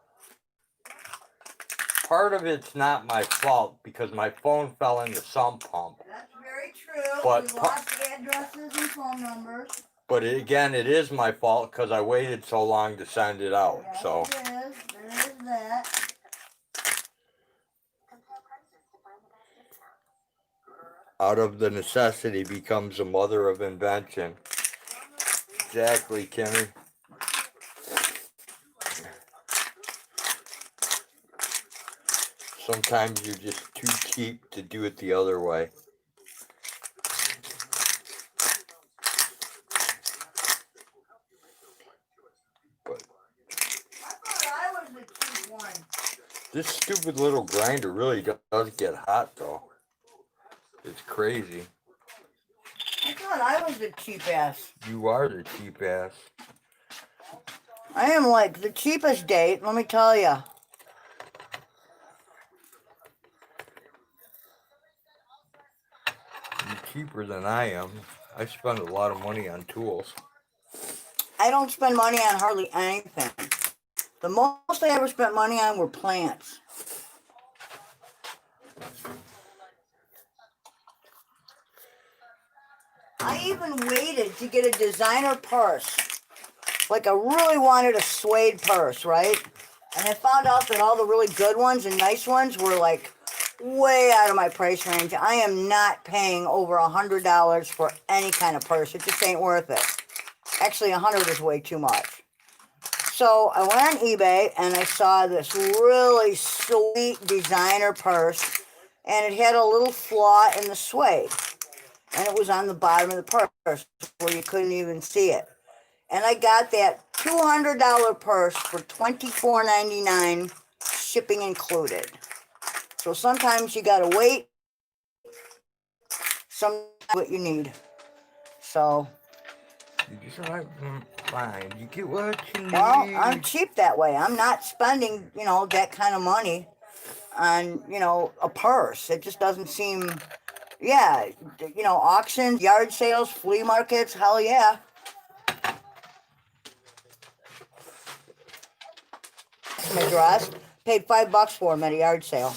Speaker 1: part of it's not my fault because my phone fell in the sump pump.
Speaker 3: That's very true.
Speaker 1: But
Speaker 3: we lost addresses and phone numbers.
Speaker 1: But again, it is my fault because I waited so long to send it out.
Speaker 3: Yes,
Speaker 1: So
Speaker 3: it is. There is that.
Speaker 1: out of the necessity becomes the mother of invention. Exactly, Kimmy. Sometimes you're just too cheap to do it the other way. But
Speaker 3: I thought I was the cheap one.
Speaker 1: this stupid little grinder really does get hot, though. It's crazy.
Speaker 3: I thought I was the cheap ass.
Speaker 1: You are the cheap ass.
Speaker 3: I am like the cheapest date, let me tell you.
Speaker 1: You're cheaper than I am. I spend a lot of money on tools.
Speaker 3: I don't spend money on hardly anything. The most I ever spent money on were plants. I even waited to get a designer purse. Like I really wanted a suede purse, right? And I found out that all the really good ones and nice ones were like way out of my price range. I am not paying over $100 for any kind of purse. It just ain't worth it. Actually, 100 is way too much. So I went on eBay and I saw this really sweet designer purse, and it had a little flaw in the suede. and it was on the bottom of the purse where you couldn't even see it. And I got that $200 purse for $24.99, shipping included. So sometimes you gotta wait, sometimes what you need. So,
Speaker 1: You just like fine. You get what you need.
Speaker 3: well, I'm cheap that way. I'm not spending, that kind of money on, a purse. It just doesn't seem, yeah, auctions, yard sales, flea markets, hell yeah. My dress, paid $5 for them at a yard sale.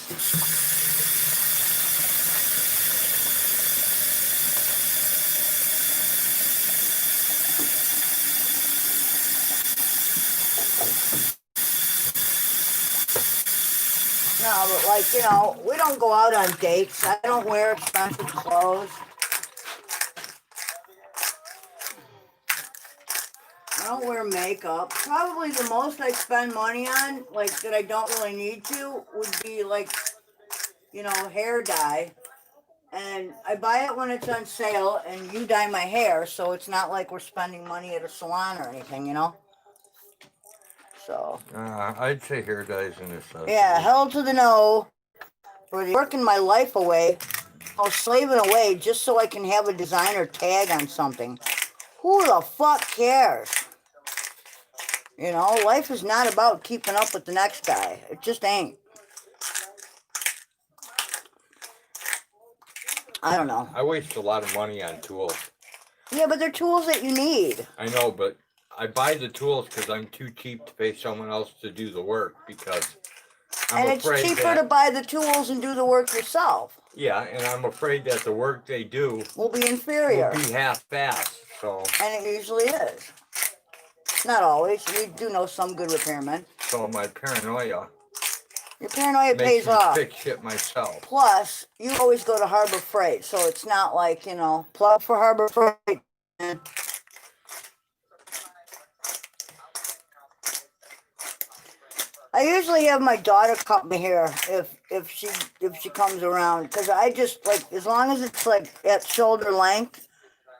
Speaker 3: No, but we don't go out on dates. I don't wear expensive clothes. I don't wear makeup. Probably the most I spend money on, that I don't really need to, would be hair dye. And I buy it when it's on sale, and you dye my hair, so it's not like we're spending money at a salon or anything, So.
Speaker 1: I'd say hair dye's a necessity.
Speaker 3: Yeah, hell to the no. For working my life away, slaving away just so I can have a designer tag on something. Who the fuck cares? Life is not about keeping up with the next guy. It just ain't. I don't know.
Speaker 1: I waste a lot of money on tools.
Speaker 3: Yeah, but they're tools that you need.
Speaker 1: I know, but I buy the tools because I'm too cheap to pay someone else to do the work because
Speaker 3: And it's cheaper to buy the tools and do the work yourself.
Speaker 1: Yeah, and I'm afraid that the work they do
Speaker 3: will be inferior.
Speaker 1: Will be half-assed, so.
Speaker 3: And it usually is. Not always. We do know some good repairmen.
Speaker 1: So my paranoia.
Speaker 3: Your paranoia
Speaker 1: makes
Speaker 3: pays
Speaker 1: me
Speaker 3: off.
Speaker 1: fix shit myself.
Speaker 3: Plus, you always go to Harbor Freight, so it's not like, plug for Harbor Freight. I usually have my daughter cut my hair if she comes around, because I just as long as it's at shoulder length,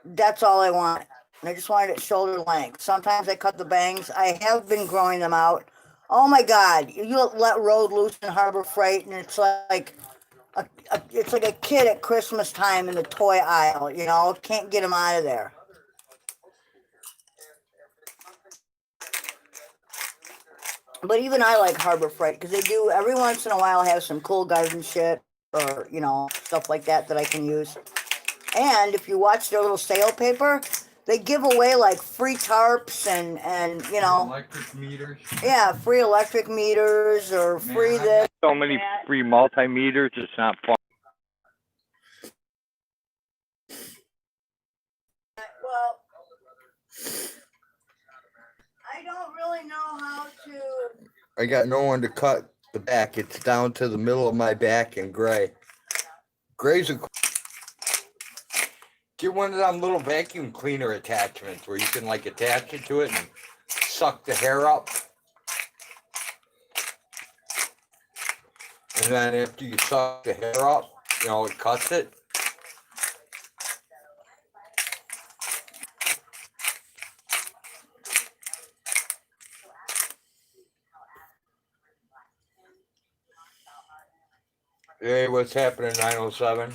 Speaker 3: that's all I want. And I just want it at shoulder length. Sometimes I cut the bangs. I have been growing them out. Oh my God! You let road loose in Harbor Freight, and it's like a kid at Christmas time in the toy aisle. Can't get him out of there. But even I like Harbor Freight because they do every once in a while have some cool garden shit or stuff like that I can use. And if you watch their little sale paper, they give away free tarps and
Speaker 1: electric meters.
Speaker 3: Yeah, free electric meters or free this.
Speaker 1: So many free multimeters, it's not fun.
Speaker 3: Well, I don't really know how to.
Speaker 1: I got no one to cut the back. It's down to the middle of my back in gray. Gray's a. Get one of them little vacuum cleaner attachments where you can attach it to it and suck the hair up. And then after you suck the hair up, it cuts it. Hey, what's happening, 907?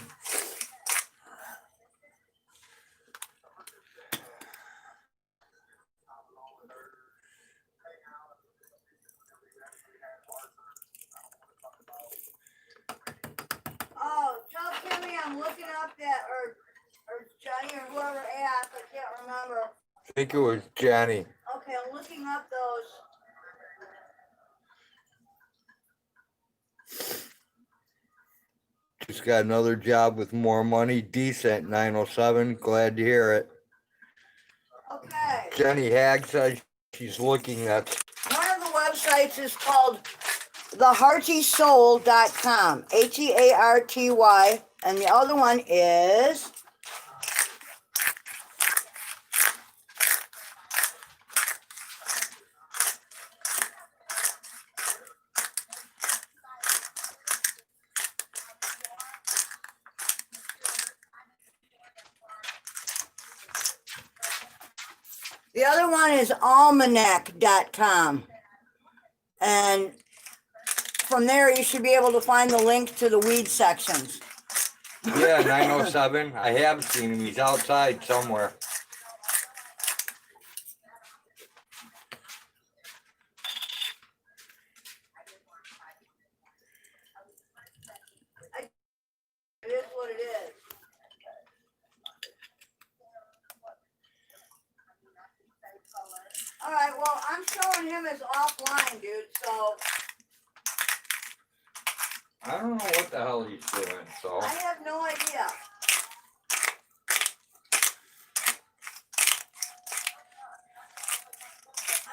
Speaker 3: Oh, tell Timmy I'm looking up that, or Johnny or whoever asked. I can't remember.
Speaker 1: I think it was Johnny.
Speaker 3: Okay, I'm looking up those.
Speaker 1: Just got another job with more money. Decent, 907. Glad to hear it.
Speaker 3: Okay.
Speaker 1: Jenny Hag says she's looking at.
Speaker 3: One of the websites is called theheartysoul.com. HEARTY. And the other one is. The other one is almanac.com. And from there, you should be able to find the link to the weed sections.
Speaker 1: Yeah, 907. I have seen him. He's outside somewhere.
Speaker 3: It is what it is. All right, well, I'm showing him as offline, dude, so
Speaker 1: I don't know what the hell he's doing, so.
Speaker 3: I have no idea.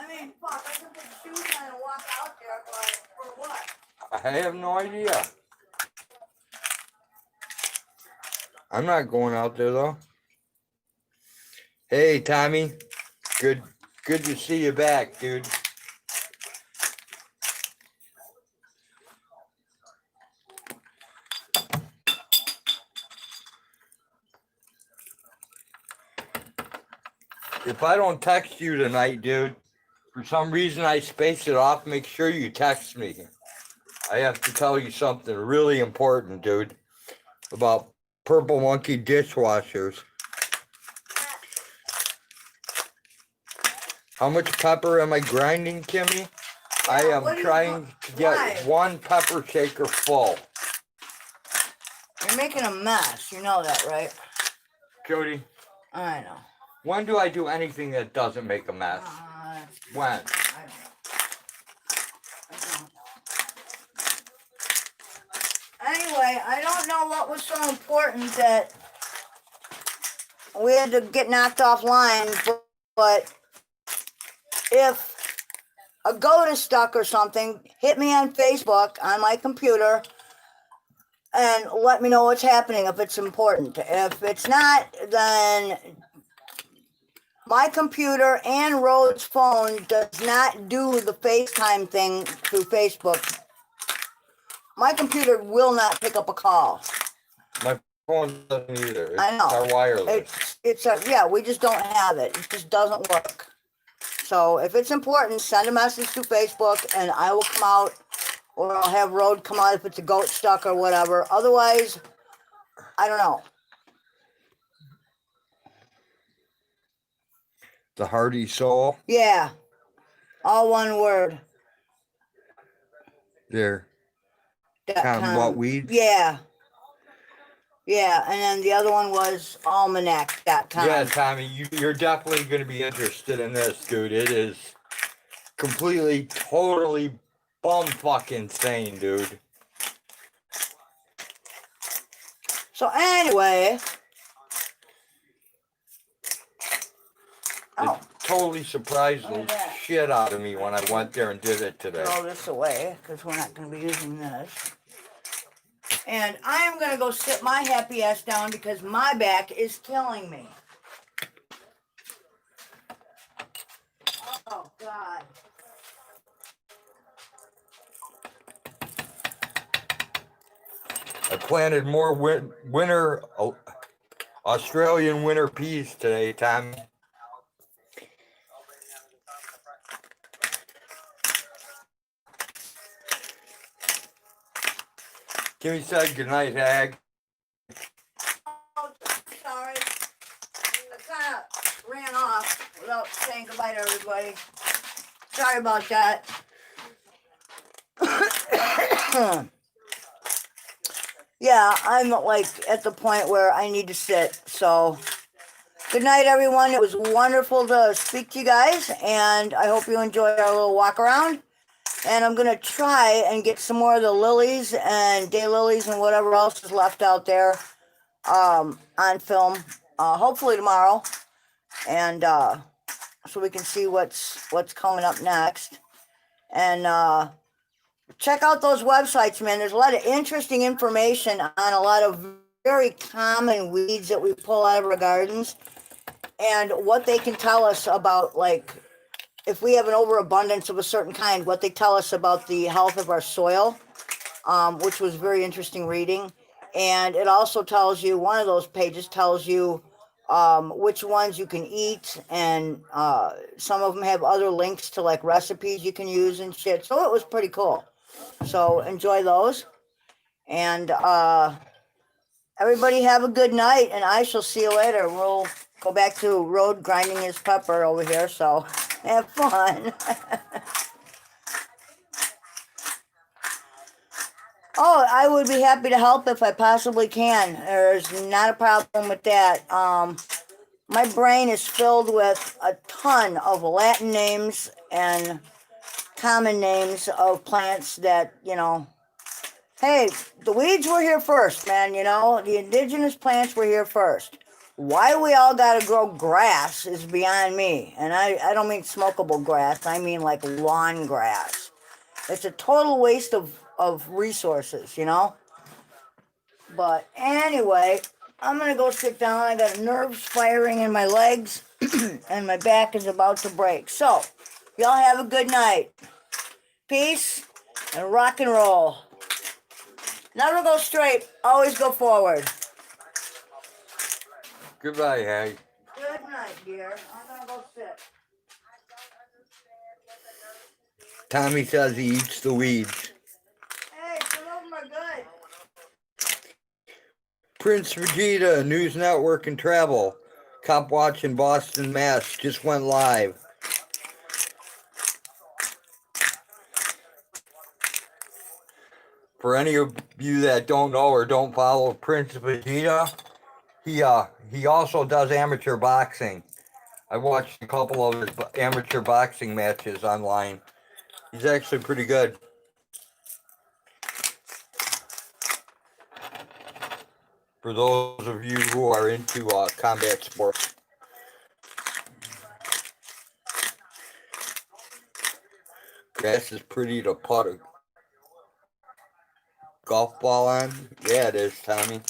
Speaker 3: I mean, fuck, I can put shoes on and walk out there, but for what?
Speaker 1: I have no idea. I'm not going out there though. Hey, Tommy. Good to see you back, dude. If I don't text you tonight, dude, for some reason I spaced it off, make sure you text me. I have to tell you something really important, dude, about Purple Monkey dishwashers. How much pepper am I grinding, Kimmy? I am trying to get one pepper shaker full.
Speaker 3: You're making a mess. You know that, right?
Speaker 1: Jody,
Speaker 3: I know.
Speaker 1: when do I do anything that doesn't make a mess? When?
Speaker 3: I don't know. Anyway, I don't know what was so important that we had to get knocked offline, but if a goat is stuck or something, hit me on Facebook on my computer and let me know what's happening if it's important. If it's not, then my computer and Rhode's phone does not do the FaceTime thing through Facebook. My computer will not pick up a call.
Speaker 1: My phone doesn't either.
Speaker 3: I know.
Speaker 1: It's wireless.
Speaker 3: Yeah, we just don't have it. It just doesn't work. So if it's important, send a message to Facebook and I will come out, or I'll have Rhode come out if it's a goat stuck or whatever. Otherwise, I don't know.
Speaker 1: The Hardy Soul.
Speaker 3: Yeah. All one word.
Speaker 1: There.
Speaker 3: .com.
Speaker 1: What weeds?
Speaker 3: Yeah. Yeah, and then the other one was almanac.com.
Speaker 1: Yeah, Tommy, you're definitely going to be interested in this, dude. It is completely, totally bum-fucking insane, dude.
Speaker 3: So anyway.
Speaker 1: It totally surprised the shit out of me when I went there and did it today.
Speaker 3: Throw this away, because we're not going to be using this. And I am going to go sit my happy ass down because my back is killing me. Oh, God.
Speaker 1: I planted more winter, Australian winter peas today, Tommy. Kimmy said goodnight, Hag.
Speaker 3: Oh, sorry. I kind of ran off without saying goodbye to everybody. Sorry about that. Yeah, I'm like at the point where I need to sit. So good night, everyone. It was wonderful to speak to you guys, and I hope you enjoyed our little walk around. And I'm going to try and get some more of the lilies and daylilies and whatever else is left out there on film, hopefully tomorrow. And so we can see what's coming up next. And check out those websites, man. There's a lot of interesting information on a lot of very common weeds that we pull out of our gardens and what they can tell us about, like, if we have an overabundance of a certain kind, what they tell us about the health of our soil, which was very interesting reading. And it also tells you, one of those pages tells you which ones you can eat, and some of them have other links to like recipes you can use and shit. So it was pretty cool. So enjoy those, and everybody have a good night, and I shall see you later. We'll go back to Road grinding his pepper over here. So have fun. Oh, I would be happy to help if I possibly can. There's not a problem with that. My brain is filled with a ton of Latin names and common names of plants that, hey, the weeds were here first, man, the indigenous plants were here first. Why we all gotta grow grass is beyond me. And I don't mean smokable grass, I mean like lawn grass. It's a total waste of resources, But anyway, I'm gonna go sit down. I got nerves firing in my legs, and my back is about to break. So, y'all have a good night. Peace and rock and roll. Never go straight, always go forward.
Speaker 1: Goodbye, Hag.
Speaker 3: Good night, dear. I'm gonna go sit.
Speaker 1: Tommy says he eats the weeds.
Speaker 3: Hey, some of them are good.
Speaker 1: Prince Vegeta, News Network and Travel. Cop Watch in Boston, Mass. Just went live. For any of you that don't know or don't follow Prince Vegeta, he also does amateur boxing. I watched a couple of his amateur boxing matches online. He's actually pretty good. For those of you who are into combat sports. Grass is pretty to put a golf ball on. Yeah, it is, Tommy.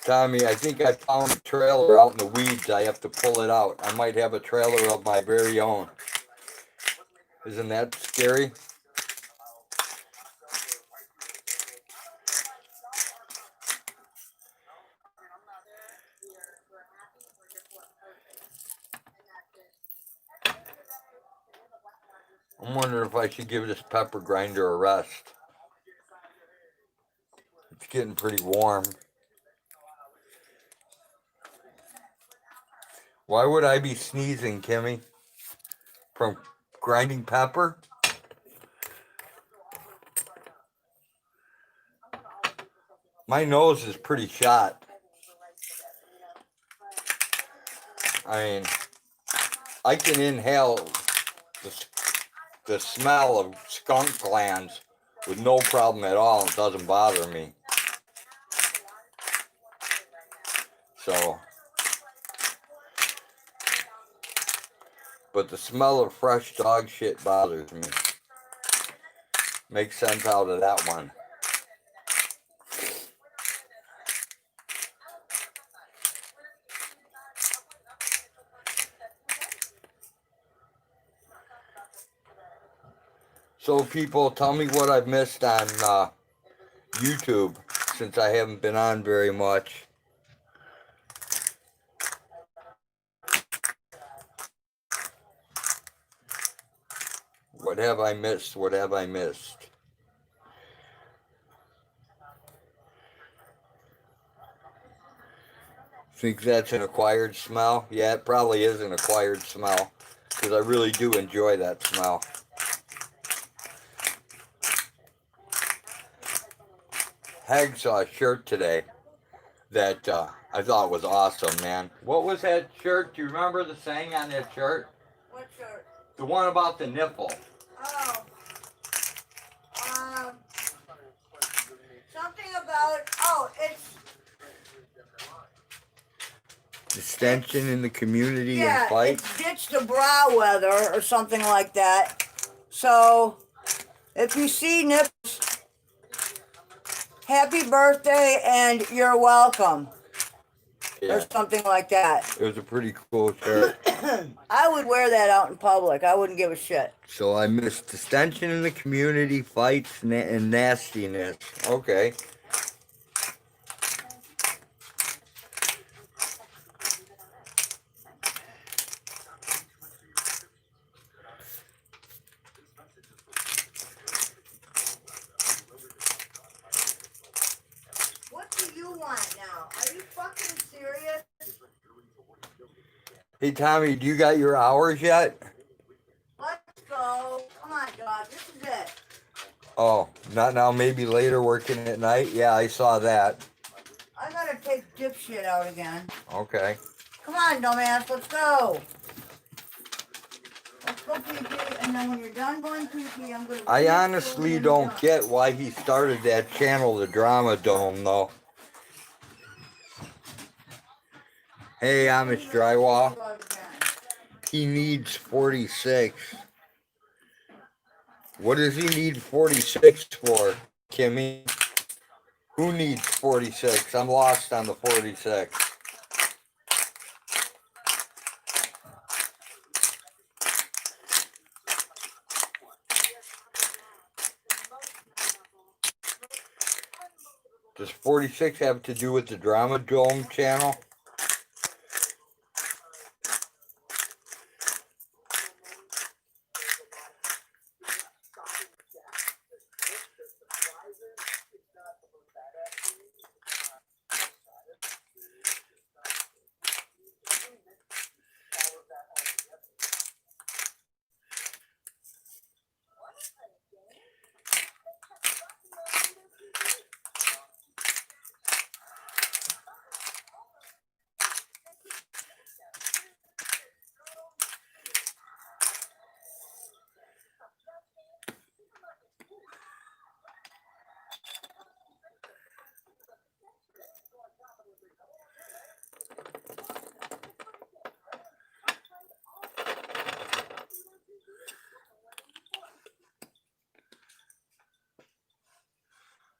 Speaker 1: Tommy, I think I found a trailer out in the weeds. I have to pull it out. I might have a trailer of my very own. Isn't that scary? I'm wondering if I should give this pepper grinder a rest. It's getting pretty warm. Why would I be sneezing, Kimmy? From grinding pepper? My nose is pretty shot. I mean, I can inhale the smell of skunk glands with no problem at all. It doesn't bother me. So, but the smell of fresh dog shit bothers me. Makes sense out of that one. So people, tell me what I've missed on YouTube since I haven't been on very much. What have I missed? What have I missed? Think that's an acquired smell? Yeah, it probably is an acquired smell because I really do enjoy that smell. Hag saw a shirt today that I thought was awesome, man. What was that shirt? Do you remember the saying on that shirt?
Speaker 3: What shirt?
Speaker 1: The one about the nipple.
Speaker 3: Oh. Something about, it's...
Speaker 1: Distension in the community and
Speaker 3: Yeah,
Speaker 1: fight.
Speaker 3: it's ditch the bra weather or something like that. So, if you see nipples, happy birthday and you're welcome. or something like that.
Speaker 1: It was a pretty cool shirt.
Speaker 3: I would wear that out in public. I wouldn't give a shit.
Speaker 1: So I missed distension in the community, fights, and nastiness. Okay.
Speaker 3: What do you want now? Are you fucking serious?
Speaker 1: Hey, Tommy, do you got your hours yet?
Speaker 3: Let's go. Come on, dog. This is it.
Speaker 1: Oh, not now, maybe later working at night? Yeah, I saw that.
Speaker 3: I gotta take dipshit out again.
Speaker 1: Okay.
Speaker 3: Come on, dumbass. Let's go. Let's go pee-pee, and then when you're done going pee-pee, I'm gonna...
Speaker 1: I honestly don't get why he started that channel, the Drama Dome, though. Hey, Amish Drywall. He needs 46. What does he need 46 for, Kimmy? Who needs 46? I'm lost on the 46. Does 46 have to do with the Drama Dome channel?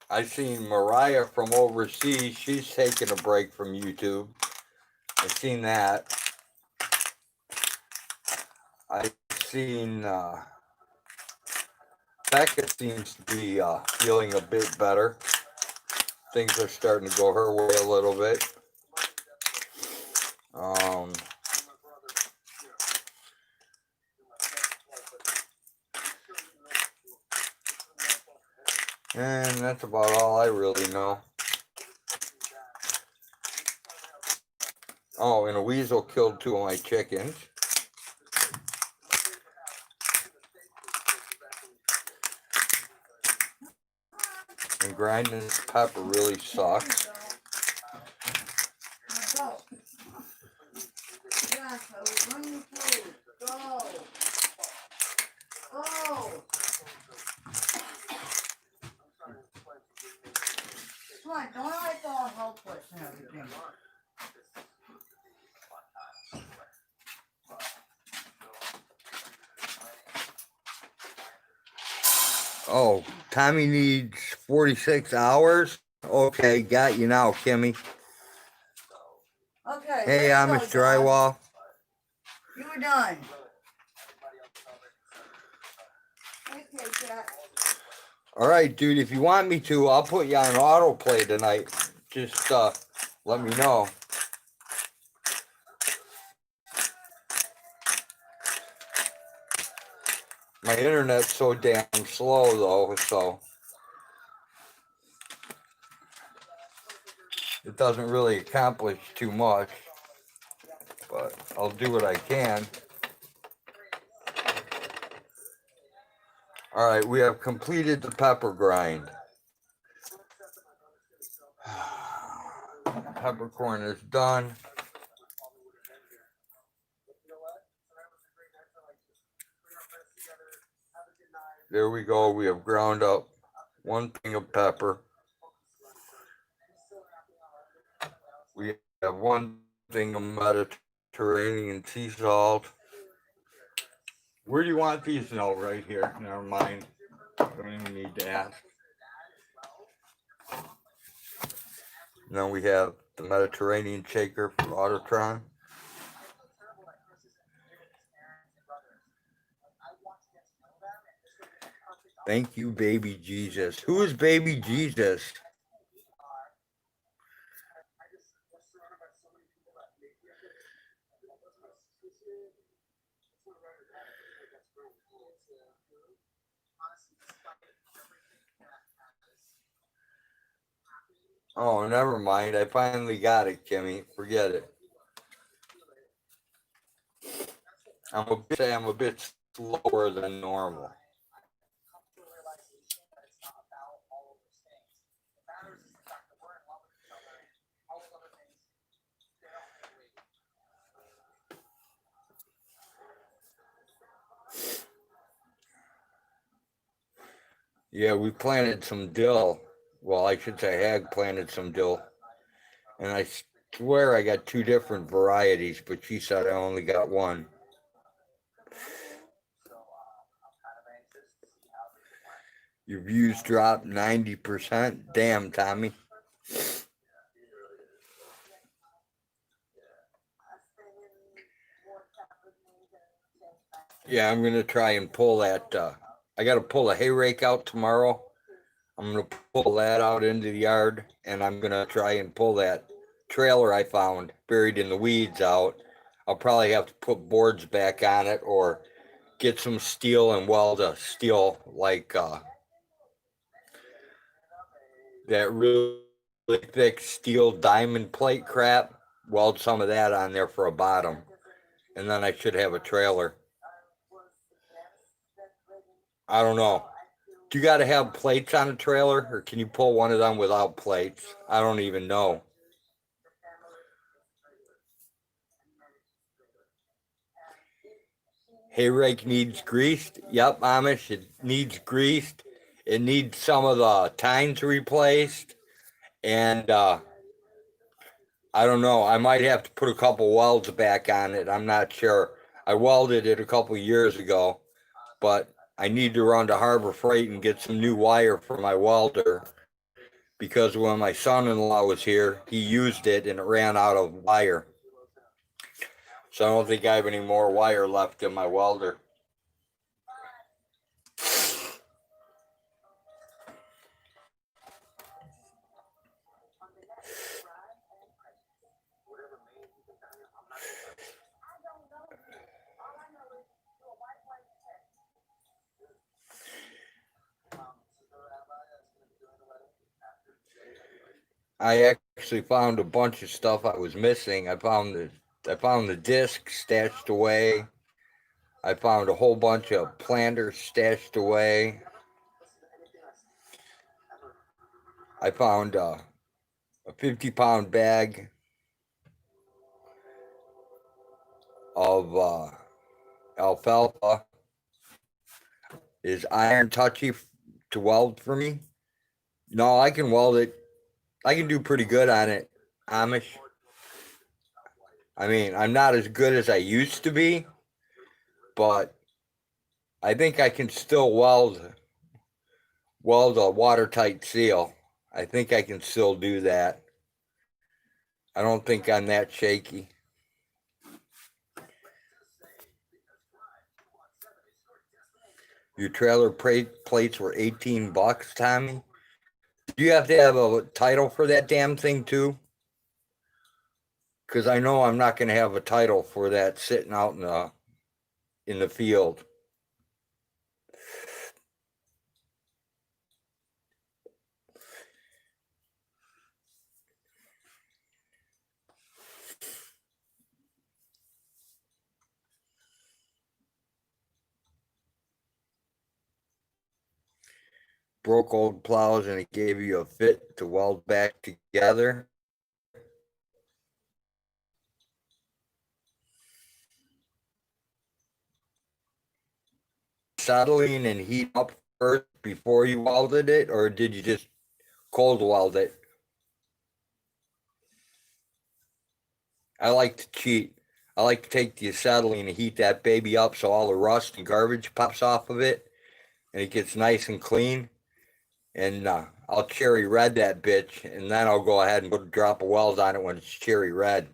Speaker 1: I seen Mariah from overseas. She's taking a break from YouTube. I've seen that. I've seen Becca seems to be feeling a bit better. Things are starting to go her way a little bit. And that's about all I really know. Oh, and a weasel killed 2 of my chickens. And grinding this pepper really sucks.
Speaker 3: Go. Yes, I was running food. Go. Go. Come on, don't act all helpless and everything.
Speaker 1: Oh, Tommy needs 46 hours? Okay, got you now, Kimmy.
Speaker 3: Okay.
Speaker 1: Hey,
Speaker 3: let's
Speaker 1: Amish
Speaker 3: go, Dad.
Speaker 1: Drywall.
Speaker 3: You were done. Okay, Jack.
Speaker 1: All right, dude, if you want me to, I'll put you on autoplay tonight. Just let me know. My internet's so damn slow, though, so it doesn't really accomplish too much. But I'll do what I can. All right, we have completed the pepper grind. Peppercorn is done. There we go. We have ground up 1 thing of pepper. We have 1 thing of Mediterranean sea salt. Where do you want these? No, right here. Never mind. Don't even need to ask. Now we have the Mediterranean shaker for Autotron. Thank you, baby Jesus. Who is baby Jesus? Oh, never mind. I finally got it, Kimmy. Forget it. I'm a bit slower than normal. Yeah, we planted some dill. Well, I should say Hag planted some dill. And I swear I got 2 different varieties, but she said I only got one. Your views dropped 90%. Damn, Tommy. Yeah, I'm going to try and pull that. I got to pull a hay rake out tomorrow. I'm going to pull that out into the yard, and I'm going to try and pull that trailer I found buried in the weeds out. I'll probably have to put boards back on it or get some steel and weld a steel like that really thick steel diamond plate crap. Weld some of that on there for a bottom, and then I should have a trailer. I don't know. Do you got to have plates on a trailer, or can you pull one of them without plates? I don't even know. Hay rake needs greased. Yep, Amish, it needs greased. It needs some of the tines replaced. And I don't know. I might have to put a couple welds back on it. I'm not sure. I welded it a couple years ago, but I need to run to Harbor Freight and get some new wire for my welder because when my son-in-law was here, he used it and it ran out of wire. So I don't think I have any more wire left in my welder. I actually found a bunch of stuff I was missing. I found the disc stashed away. I found a whole bunch of planters stashed away. I found a 50-pound bag of alfalfa. Is iron touchy to weld for me? No, I can weld it. I can do pretty good on it, Amish. I mean, I'm not as good as I used to be, but I think I can still weld a watertight seal. I think I can still do that. I don't think I'm that shaky. Your trailer plates were 18 bucks, Tommy. Do you have to have a title for that damn thing too? Because I know I'm not going to have a title for that sitting out in the field. Broke old plows and it gave you a fit to weld back together. Settling and heat up first before you welded it, or did you just cold weld it? I like to cheat. I like to take the acetylene and heat that baby up so all the rust and garbage pops off of it and it gets nice and clean. and I'll cherry red that bitch, and then I'll go ahead and put a drop of wells on it when it's cherry red.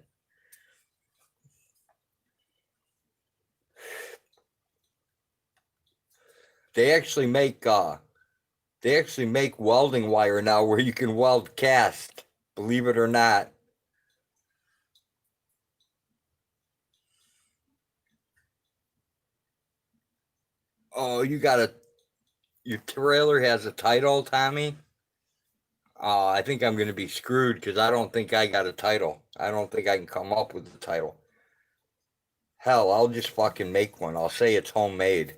Speaker 1: They actually make welding wire now where you can weld cast, believe it or not. Oh, your trailer has a title, Tommy? I think I'm going to be screwed because I don't think I got a title. I don't think I can come up with a title. Hell, I'll just fucking make one. I'll say it's homemade.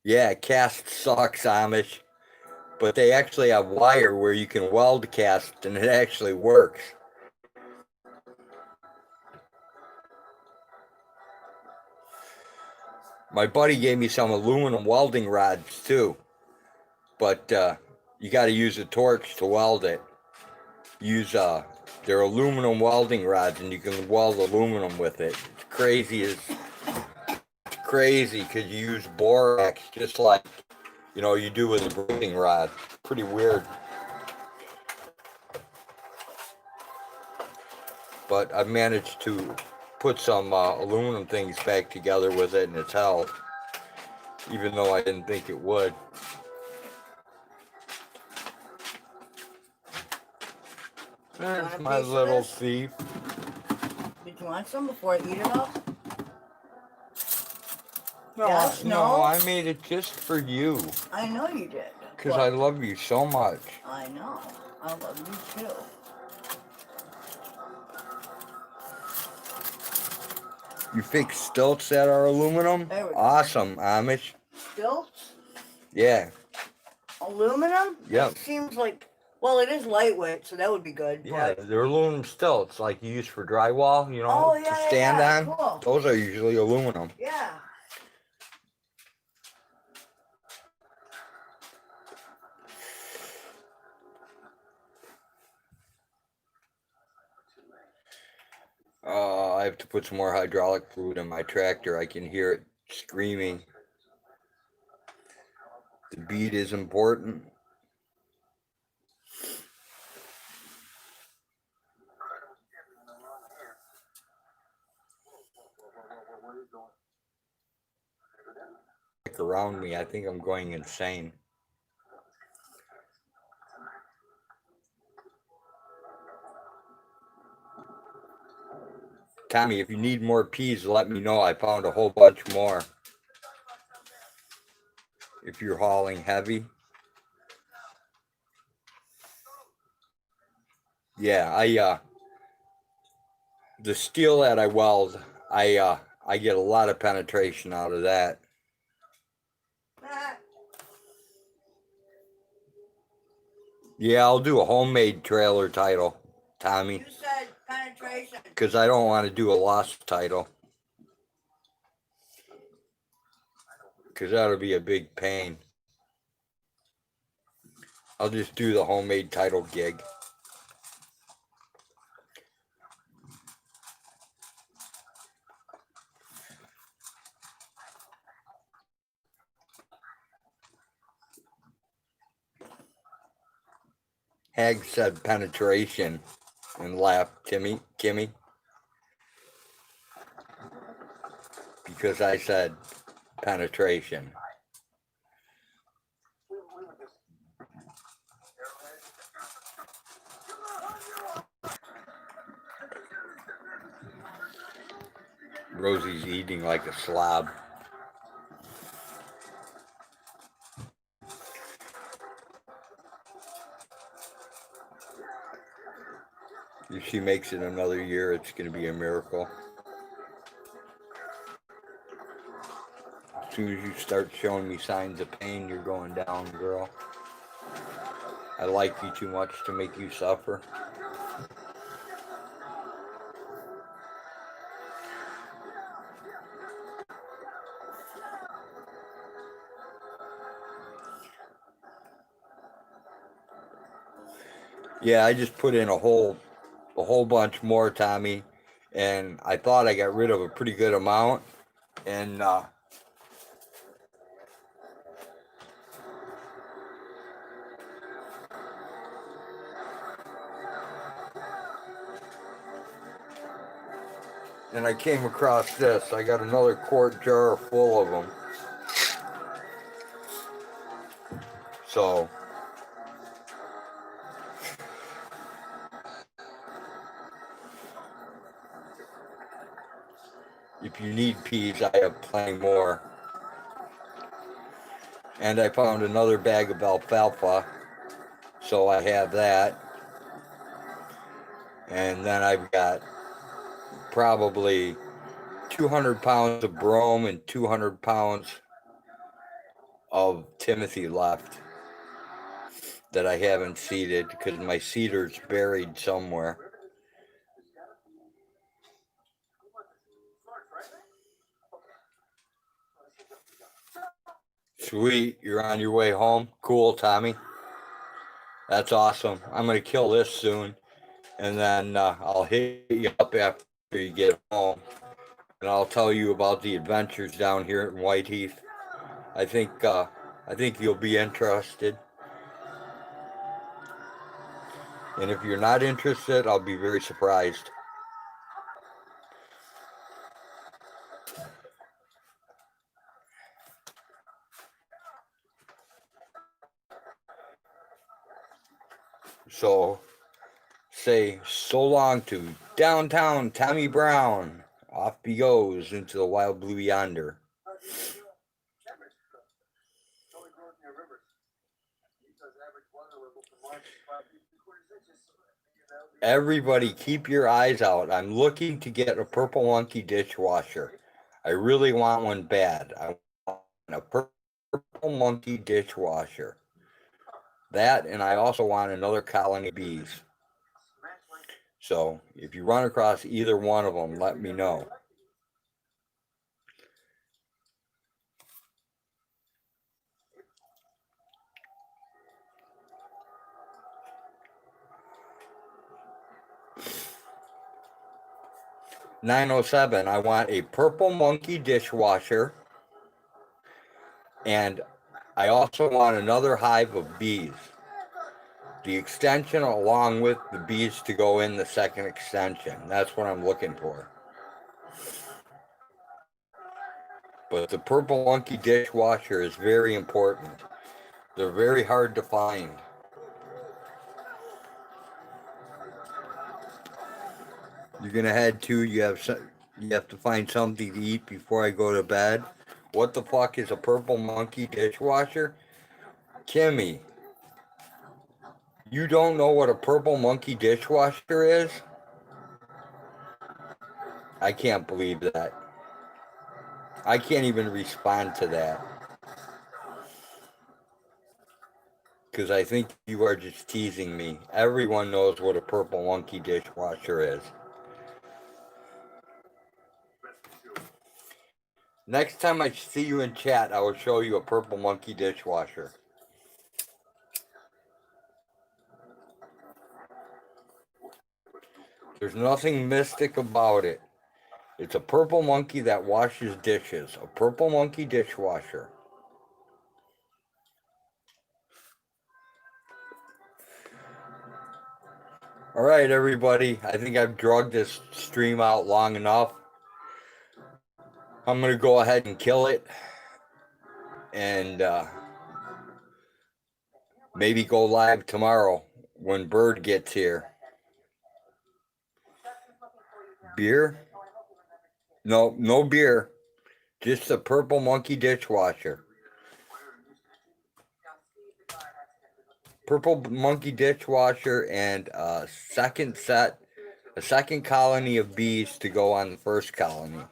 Speaker 1: Yeah, cast sucks, Amish. But they actually have wire where you can weld cast and it actually works. My buddy gave me some aluminum welding rods too. But you got to use a torch to weld it. They're aluminum welding rods and you can weld aluminum with it. It's crazy because you use borax just like you do with a braiding rod. Pretty weird. But I've managed to put some aluminum things back together with it, and it's held, even though I didn't think it would. There's my little thief.
Speaker 3: Did you want some before I eat it all?
Speaker 1: No,
Speaker 3: Yes,
Speaker 1: no, I made it just for you.
Speaker 3: I know you did.
Speaker 1: Because I love you so much.
Speaker 3: I know. I love you too.
Speaker 1: You fix stilts that are aluminum? Awesome, Amish.
Speaker 3: Stilts?
Speaker 1: Yeah.
Speaker 3: Aluminum?
Speaker 1: Yep.
Speaker 3: It seems like, well, it is lightweight, so that would be good.
Speaker 1: Yeah,
Speaker 3: but...
Speaker 1: they're aluminum stilts like you use for drywall, to stand on.
Speaker 3: Cool.
Speaker 1: Those are usually aluminum.
Speaker 3: Yeah.
Speaker 1: I have to put some more hydraulic fluid in my tractor. I can hear it screaming. The beat is important. Around me, I think I'm going insane. Tommy, if you need more peas, let me know. I found a whole bunch more. If you're hauling heavy. Yeah, the steel that I weld, I get a lot of penetration out of that. Yeah, I'll do a homemade trailer title, Tommy.
Speaker 3: You said penetration.
Speaker 1: Because I don't want to do a lost title. Because that'll be a big pain. I'll just do the homemade title gig. Hag said penetration and laughed, Kimmy. Because I said penetration. Rosie's eating like a slob. If she makes it another year, it's going to be a miracle. As soon as you start showing me signs of pain, you're going down, girl. I like you too much to make you suffer. Yeah, I just put in a whole bunch more, Tommy, and I thought I got rid of a pretty good amount, and and I came across this. I got another quart jar full of them. So if you need peas, I have plenty more. And I found another bag of alfalfa, so I have that. And then I've got probably 200 pounds of brome and 200 pounds of Timothy left that I haven't seeded because my seeder's buried somewhere. Sweet, you're on your way home. Cool, Tommy. That's awesome. I'm going to kill this soon, and then I'll hit you up after you get home, and I'll tell you about the adventures down here in Whiteheath. I think you'll be interested. And if you're not interested, I'll be very surprised. So say so long to downtown Tommy Brown. Off he goes into the wild blue yonder. Everybody keep your eyes out. I'm looking to get a purple monkey dishwasher. I really want one bad. I want a purple monkey dishwasher. That, and I also want another colony of bees. So if you run across either one of them, let me know. $907, I want a purple monkey dishwasher, and I also want another hive of bees. The extension along with the bees to go in the second extension. That's what I'm looking for. But the purple monkey dishwasher is very important. They're very hard to find. You're gonna head to, you have to find something to eat before I go to bed. What the fuck is a purple monkey dishwasher? Kimmy, you don't know what a purple monkey dishwasher is? I can't believe that. I can't even respond to that. Because I think you are just teasing me. Everyone knows what a purple monkey dishwasher is. Next time I see you in chat, I will show you a purple monkey dishwasher. There's nothing mystic about it. It's a purple monkey that washes dishes. A purple monkey dishwasher. All right, everybody. I think I've drugged this stream out long enough. I'm going to go ahead and kill it. And maybe go live tomorrow when Bird gets here. Beer? No, no beer. Just a purple monkey dishwasher. Purple monkey dishwasher and a second colony of bees to go on the first colony.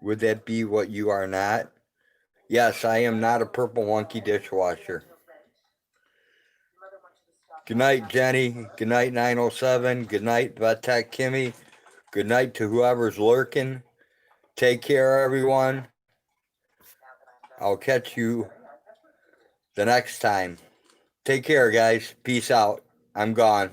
Speaker 1: Would that be what you are not? Yes, I am not a purple monkey dishwasher. Good night, Jenny. Good night, 907. Good night, Vatek Kimmy. Good night to whoever's lurking. Take care, everyone. I'll catch you the next time. Take care, guys. Peace out. I'm gone.